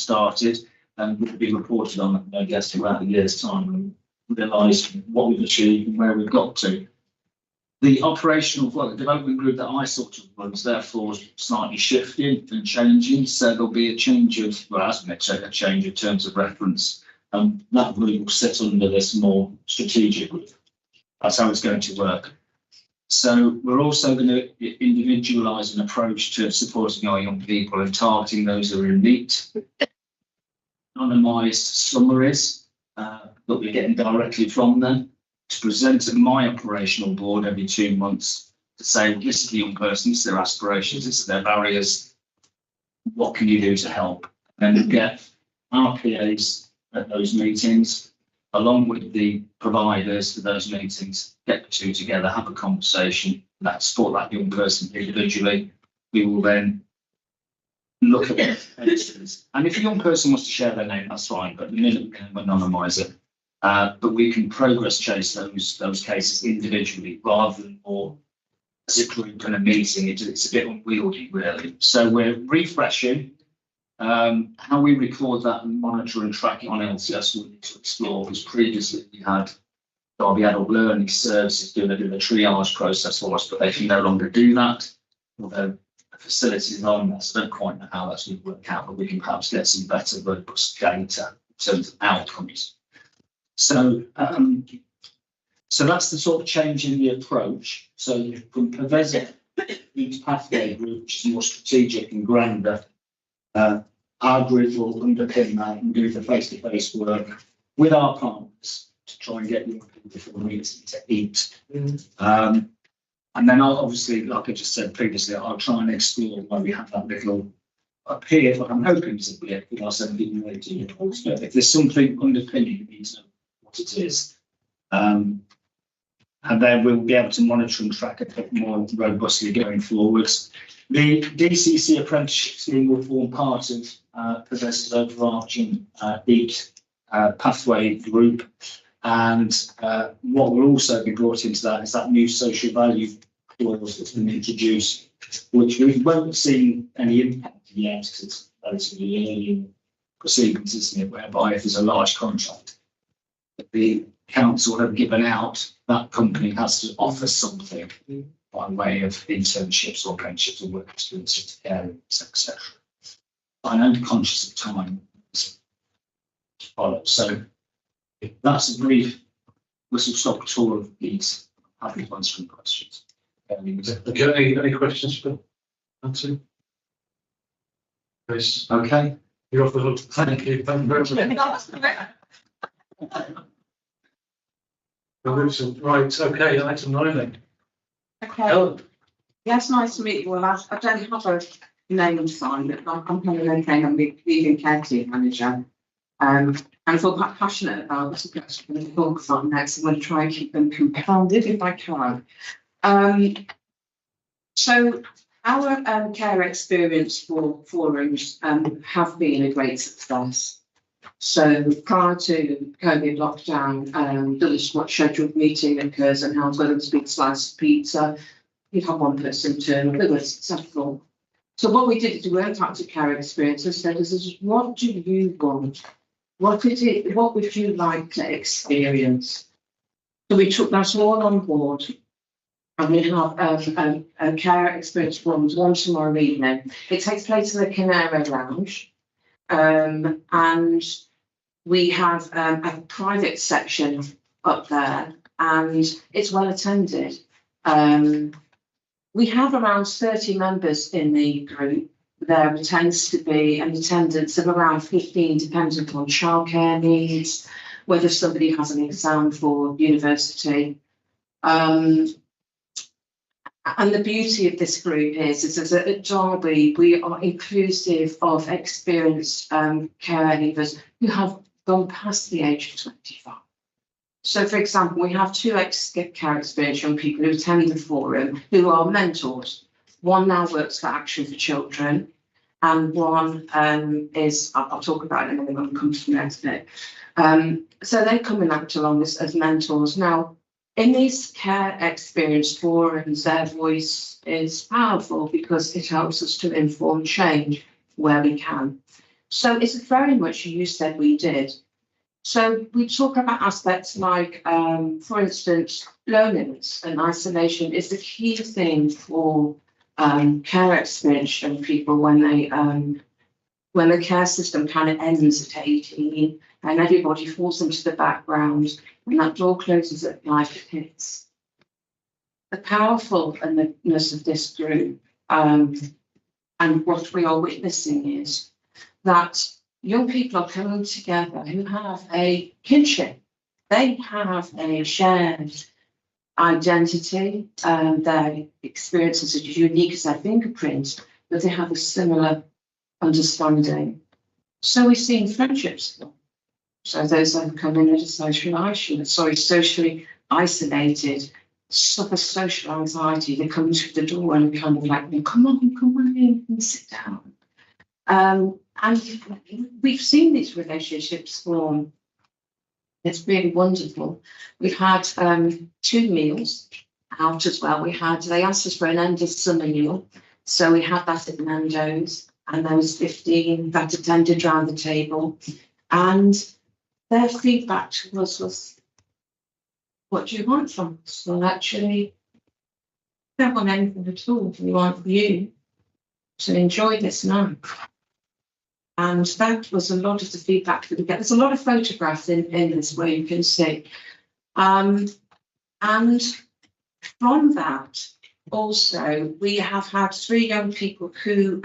started and will be reported on, I guess, around a year's time, and realise what we've achieved and where we've got to. The operational, the development group that I sort of runs, therefore, slightly shifting and changing. So there'll be a change of, well, as a change in terms of reference. That group will sit under this more strategic group. That's how it's going to work. So we're also going to individualise an approach to supporting our young people and targeting those who are in need. Anonymised summaries that we're getting directly from them to present to my operational board every 2 months to say, well, this is the young person, this is their aspirations, this is their barriers, what can you do to help? And we get our PAs at those meetings, along with the providers for those meetings, get the two together, have a conversation, that support that young person individually. We will then look at it. And if a young person wants to share their name, that's fine, but the minute we can anonymise it, But we can progress chase those cases individually rather than more as a group in a meeting. It's a bit unwieldy, really. So we're refreshing how we record that and monitor and track it on LCS. We need to explore, because previously we had Derby Adult Learning Services doing a triage process for us, but they can no longer do that. Although the facilities are on there, so I don't quite know how that's going to work out, but we can perhaps get some better robust data in terms of outcomes. So, so that's the sort of change in the approach. So from PEVESA into Pathway Group, which is more strategic and grander, our group will underpin that and do the face-to-face work with our partners to try and get young people before meeting to eat. And then I'll obviously, like I just said previously, I'll try and explore why we have that little up here, but I'm hoping to be with our 17-18-year-olds. But if there's something underpinning, you need to know what it is. And then we'll be able to monitor and track it a bit more robustly going forwards. The DCC apprenticeship scheme will form part of PEVESA's overarching EAT pathway group. And what will also be brought into that is that new social value clause that's been introduced, which we won't see any impact yet because it's relatively early in proceedings, isn't it? Whereby if there's a large contract that the council have given out, that company has to offer something by way of internships or apprenticeships or work experience to areas, etc. I'm conscious of time to follow. So that's a brief whistle-stop tour of these. Happy to answer any questions. Okay, any questions for Nancy? Chris? Okay. You're off the hook. Thank you. Thank you very much. Right, okay, item 9 then. Okay, Helen? yes, nice to meet you all. I don't have a name signed, but I'm Helen O'Kane, I'm the leading care team manager. And I feel quite passionate about the subjects I'm going to focus on next. I'm going to try and keep them compounded if I can. So our care experience for forums have been a great success. So prior to COVID lockdown, there was what scheduled meeting occurs and held, whether it's been slice of pizza, you'd have one person turn up, it was successful. So what we did is we went out to care experience and said, what do you want? What would you like to experience? So we took that all on board, and we have a care experience forums one tomorrow evening. It takes place in the Canary Lounge, and we have a private section up there, and it's well attended. We have around 30 members in the group. There tends to be an attendance of around 15, depending on childcare needs, whether somebody has an exam for university. And the beauty of this group is that at Derby, we are inclusive of experienced caregivers who have gone past the age of 25. So, for example, we have 2 care experience young people who attend the forum who are mentors. One now works for Action for Children, and one is, I'll talk about it in a minute when we come to the next bit. So they come and act along as mentors. Now, in these care experience forums, their voice is powerful because it helps us to inform change where we can. So it's very much you said we did. So we talk about aspects like, for instance, loneliness and isolation is the key thing for care experience young people when the care system kind of ends at 18 and everybody falls into the background and that door closes at life hits. The powerfulness of this group and what we are witnessing is that young people are coming together who have a kinship. They have a shared identity. Their experiences are unique as their fingerprints, but they have a similar understanding. So we've seen friendships. So those that have come in as socially isolated, suffer social anxiety. They come to the door and kind of like, come on in and sit down. And we've seen these relationships form It's really wonderful. We've had 2 meals out as well. They asked us for an end of summer meal. So we had that at Nando's, and there was 15 that attended round the table. And their feedback to us was, what do you want from us? Well, actually, we don't want anything at all. We want you to enjoy this night. And that was a lot of the feedback that we get. There's a lot of photographs in this where you can see. And from that, also, we have had 3 young people who,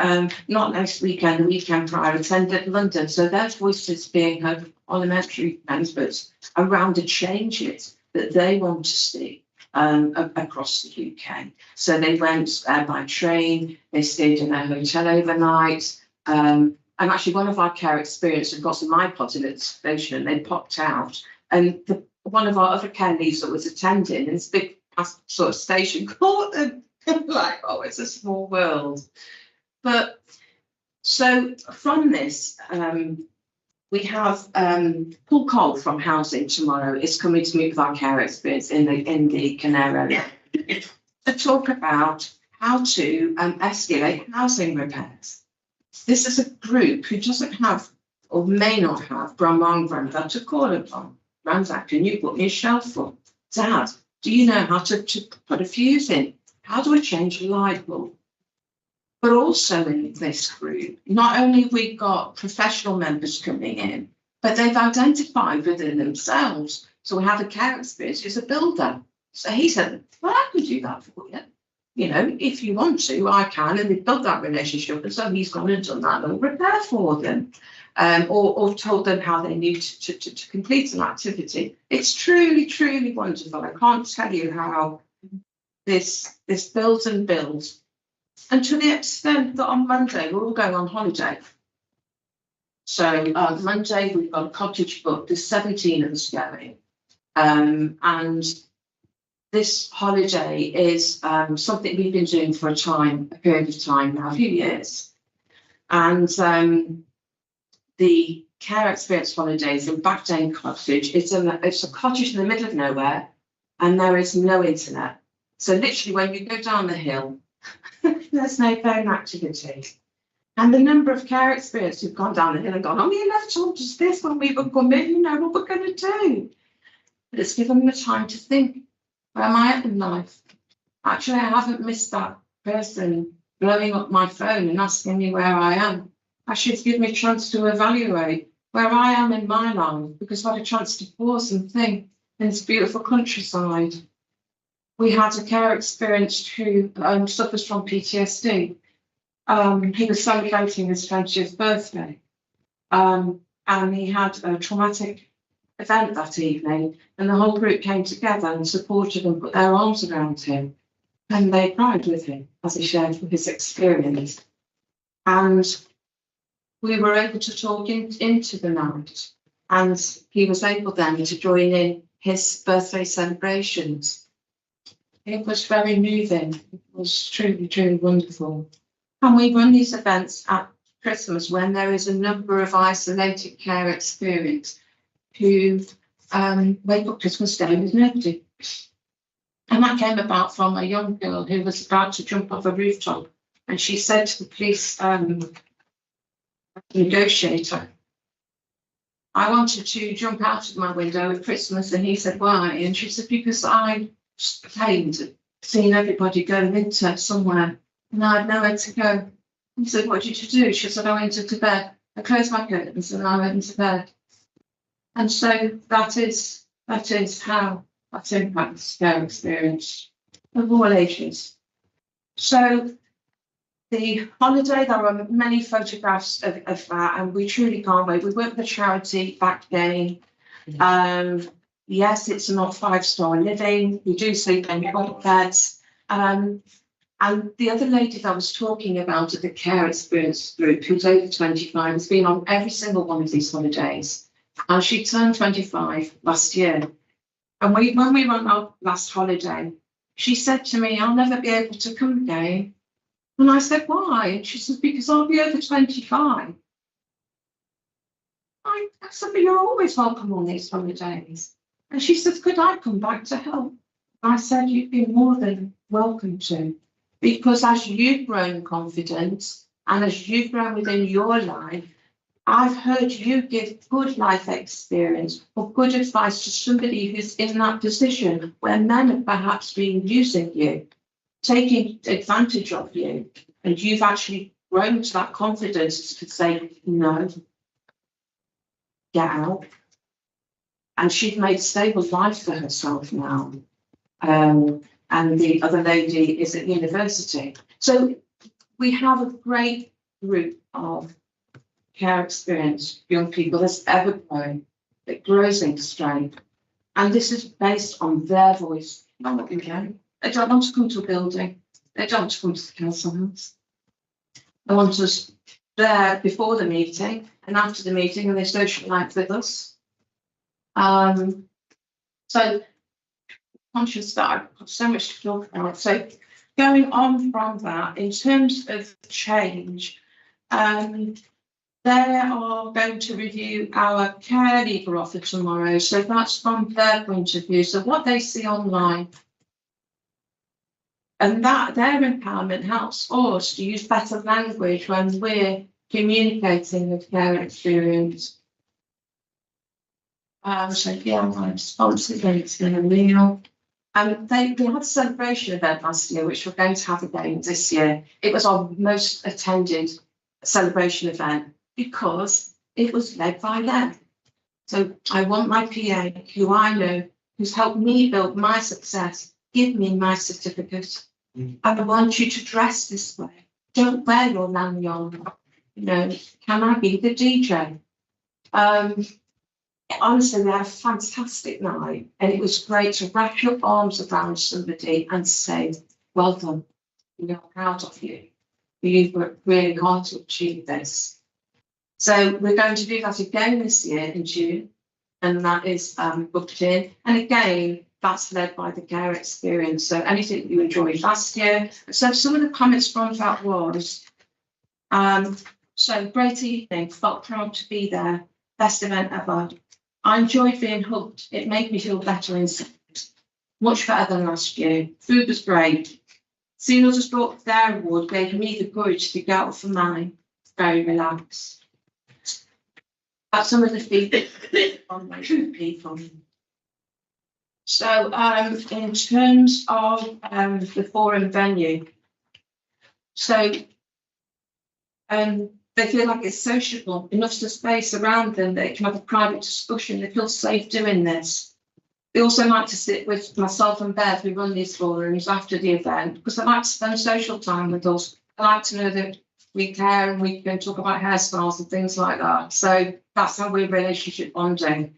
not last weekend, the weekend prior, attended London. So their voices being heard, parliamentary members, around the changes that they want to see across the UK. So they went by train, they stayed in a hotel overnight. And actually, one of our care experience had got some iPods in at the station, and they popped out. And one of our other care leads that was attending in this big sort of station caught them. Like, oh, it's a small world. But so from this, we have Paul Cole from Housing tomorrow is coming to meet with our care experience in the Canary area to talk about how to escalate housing repairs. This is a group who doesn't have or may not have grandma and granddad to call upon. Granddad, can you put me a shelf up? Dad, do you know how to put a fuse in? How do I change a light bulb? But also in this group, not only have we got professional members coming in, but they've identified within themselves. So we have a care experience who's a builder. So he said, well, I could do that for you. You know, if you want to, I can. And they've built that relationship. And so he's gone and done that little repair for them. Or told them how they need to complete an activity. It's truly, truly wonderful. I can't tell you how this builds and builds. And to the extent that on Monday, we're all going on holiday. So Monday, we've got a cottage book. There's 17 of us going. And this holiday is something we've been doing for a period of time now, a few years. And the care experience holidays in Backdane Cottage, it's a cottage in the middle of nowhere, and there is no internet. So literally when you go down the hill, there's no phone activity. And the number of care experience who've gone down the hill and gone, oh, you never told us this when we were coming, you know what we're going to do. But it's given them the time to think, where am I at in life? Actually, I haven't missed that person blowing up my phone and asking me where I am. Actually, it's given me a chance to evaluate where I am in my life, because I've had a chance to pause and think in this beautiful countryside. We had a care experienced who suffers from PTSD. He was celebrating his 20th birthday, and he had a traumatic event that evening, and the whole group came together and supported and put their arms around him, and they cried with him as he shared his experience. And we were able to talk into the night, and he was able then to join in his birthday celebrations. It was very moving. It was truly, truly wonderful. And we run these events at Christmas when there is a number of isolated care experience who wake up Christmas Day with nobody. And that came about from a young girl who was about to jump off a rooftop. And she said to the police negotiator, I wanted to jump out of my window at Christmas. And he said, why? And she said, because I claimed seeing everybody going into somewhere and I had nowhere to go. He said, what did you do? She said, I went into bed. I closed my curtains and I went into bed. And so that is how that impacts their experience of all ages. So the holiday, there are many photographs of that, and we truly can't wait. We work with the charity Backdane. Yes, it's not 5-star living. We do sleep in bunk beds. And the other lady that I was talking about at the care experience group, who's over 25, has been on every single one of these holidays. And she turned 25 last year. And when we went our last holiday, she said to me, I'll never be able to come again. And I said, why? And she said, because I'll be over 25. I said, but you're always welcome on these holidays. And she said, could I come back to help? I said, you'd be more than welcome to, because as you've grown confidence and as you've grown within your life, I've heard you give good life experience or good advice to somebody who's in that position where men have perhaps been using you, taking advantage of you, and you've actually grown to that confidence to say, no, get out. And she's made a stable life for herself now. And the other lady is at university. So we have a great group of care experienced young people that's ever grown, that grows into strength. And this is based on their voice, not what we can. They don't want to come to a building. They don't want to come to the council house. They want us there before the meeting and after the meeting, and they socialise with us. So conscious that I've got so much to talk about. So going on from that, in terms of change, they are going to review our care leaver offer tomorrow. So that's from their point of view. So what they see online. And that their empowerment helps us to use better language when we're communicating with care experience. So yeah, my responsibility in a meal. They had a celebration event last year, which we're going to have again this year. It was our most attended celebration event because it was led by them. So I want my PA, who I know, who's helped me build my success, give me my certificate. I want you to dress this way. Don't wear your lanyard. You know, can I be the DJ? Honestly, we had a fantastic night, and it was great to wrap your arms around somebody and say, well done, we are proud of you. You've worked really hard to achieve this. So we're going to do that again this year in June, and that is booked in. And again, that's led by the care experience. So anything that you enjoyed last year. So some of the comments from that was, so great evening, felt proud to be there, best event ever. I enjoyed being hooked. It made me feel better inside. Much better than last year. Food was great. Seeing others go up their award gave me the courage to go out for mine. Very relaxed. That's some of the feedback from my people. So in terms of the forum venue, so they feel like it's sociable, enough space around them, they can have a private discussion, they feel safe doing this. They also like to sit with myself and Bev, who run these forums after the event, because they like to spend social time with us. They like to know that we care and we can talk about hairstyles and things like that. So that's how we're relationship bonding.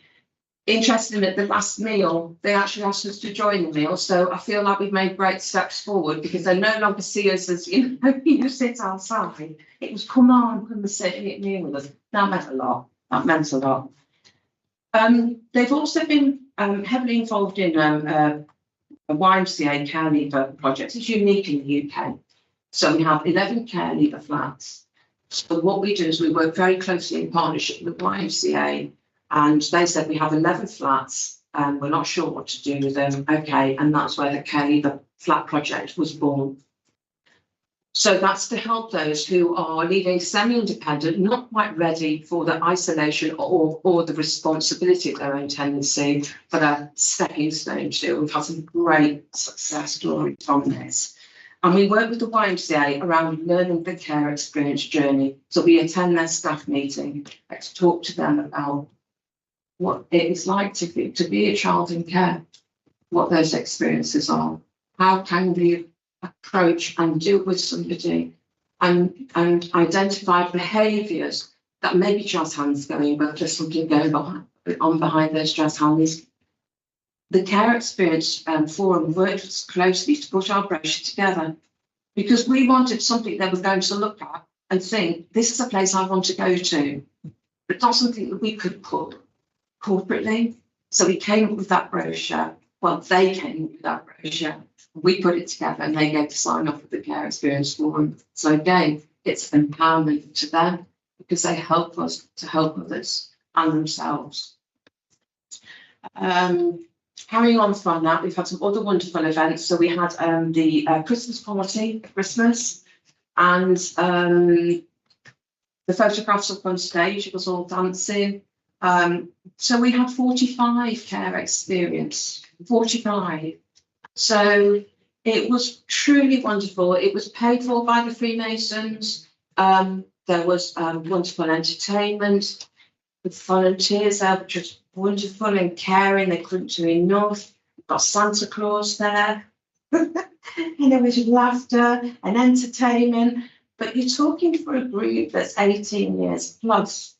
Interestingly, at the last meal, they actually asked us to join the meal. So I feel like we've made great steps forward because they no longer see us as, you sit outside. It was, come on, come and sit and eat meal with us. That meant a lot. That meant a lot. They've also been heavily involved in a YMCA care leaver project. It's unique in the UK. So we have 11 care leaver flats. So what we do is we work very closely in partnership with YMCA. And they said we have 11 flats and we're not sure what to do with them. Okay, and that's where the care leaver flat project was born. So that's to help those who are leaving semi-independent, not quite ready for the isolation or the responsibility of their own tenancy, but a stepping stone to. We've had some great success stories from this. And we work with the YMCA around learning the care experience journey. So we attend their staff meeting to talk to them about what it is like to be a child in care, what those experiences are, how can we approach and deal with somebody and identify behaviours that may be jazz hands going, but there's something going behind those jazz hands. The care experience forum worked closely to put our brochure together because we wanted something they were going to look at and think, this is a place I want to go to, but not something that we could put corporately. So we came up with that brochure. Well, they came up with that brochure. We put it together and they gave the sign off of the care experience forum. So again, it's empowerment to them because they help us to help others. and themselves. Carrying on from that, we've had some other wonderful events. So we had the Christmas party, Christmas, and the photographs up on stage. It was all dancing. So we had 45 care experience, 45. So it was truly wonderful. It was paid for by the Freemasons. There was wonderful entertainment with volunteers there, which was wonderful and caring. They couldn't do enough. We've got Santa Claus there. And there was laughter and entertainment. But you're talking for a group that's 18 years plus.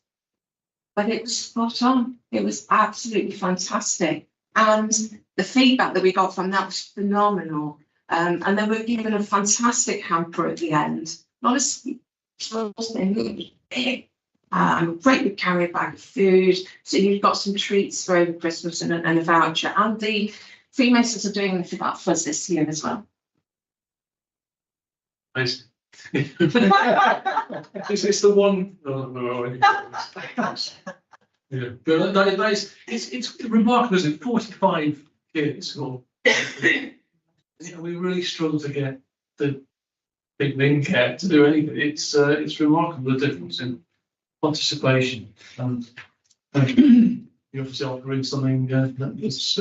But it was spot on. It was absolutely fantastic. And the feedback that we got from that was phenomenal. And they were given a fantastic hamper at the end. Not a small thing, it was big. Great big carry bag of food. So you've got some treats for over Christmas and a voucher. And the Freemasons are doing for that for us this year as well. Nice. It's the one. Yeah, but that is, it's remarkable, isn't it? 45 kids. Or, we really struggle to get the big wing care to do anything. It's remarkable the difference in participation. And you're obviously offering something that is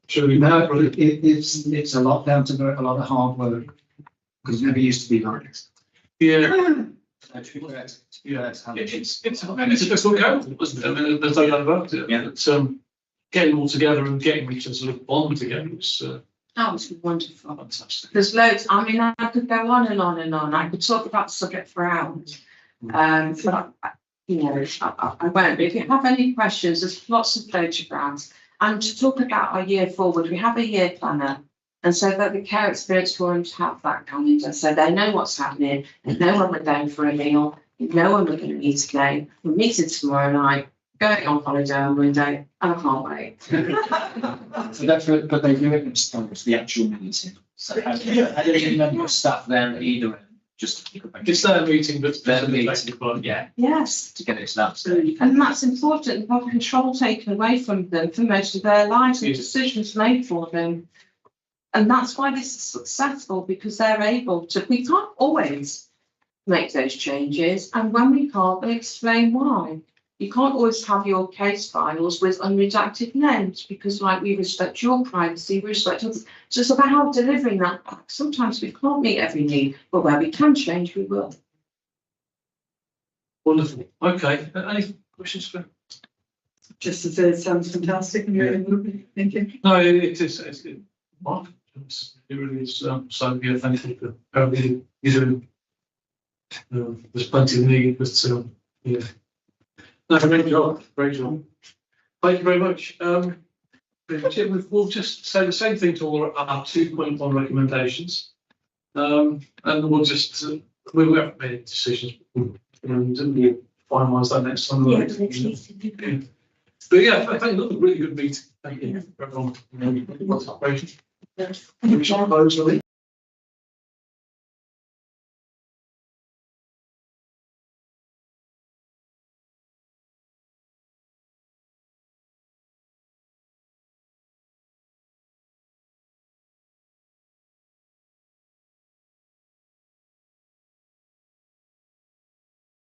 truly it's a lot down to a lot of hard work because it never used to be like this. Yeah. Yeah, it's a difficult game, wasn't it? I mean, there's no doubt about it. Yeah. It's getting all together and getting each other sort of bond together was That was wonderful. fantastic. There's loads. I mean, I could go on and on and on. I could talk about the subject for hours. But I won't. But if you have any questions, there's lots of photographs. And to talk about our year forward, we have a year planner. And so that the care experience forums have that calendar. So they know what's happening. They know when we're going for a meal. They know when we're going to meet again. We're meeting tomorrow night, going on holiday on Monday, and I can't wait. So that's but they do it themselves, the actual meeting. So how do you member of staff there at either end? Just It's their meeting, but their meeting, yeah, Yes. to get it to that. And that's important. They've got control taken away from them for most of their lives and decisions made for them. And that's why this is successful, because they're able to, we can't always make those changes. And when we can't, they explain why. You can't always have your case files with unredacted names because, like, we respect your privacy, we respect others. So it's about delivering that back. Sometimes we can't meet every need, but where we can change, we will. wonderful. Okay. Any questions for? Just as it sounds fantastic and really lovely. Thank you. No, it is. It's marvelous. It really is. So yeah, thank you for everything you're doing. There's plenty of need, but yeah. No, great job. Great job. Thank you very much. We'll just say the same thing to all our 2.1 recommendations. And we'll just we haven't made decisions and we'll finalise that next time. Yeah. But yeah, I think another really good meeting. Thank you, everyone.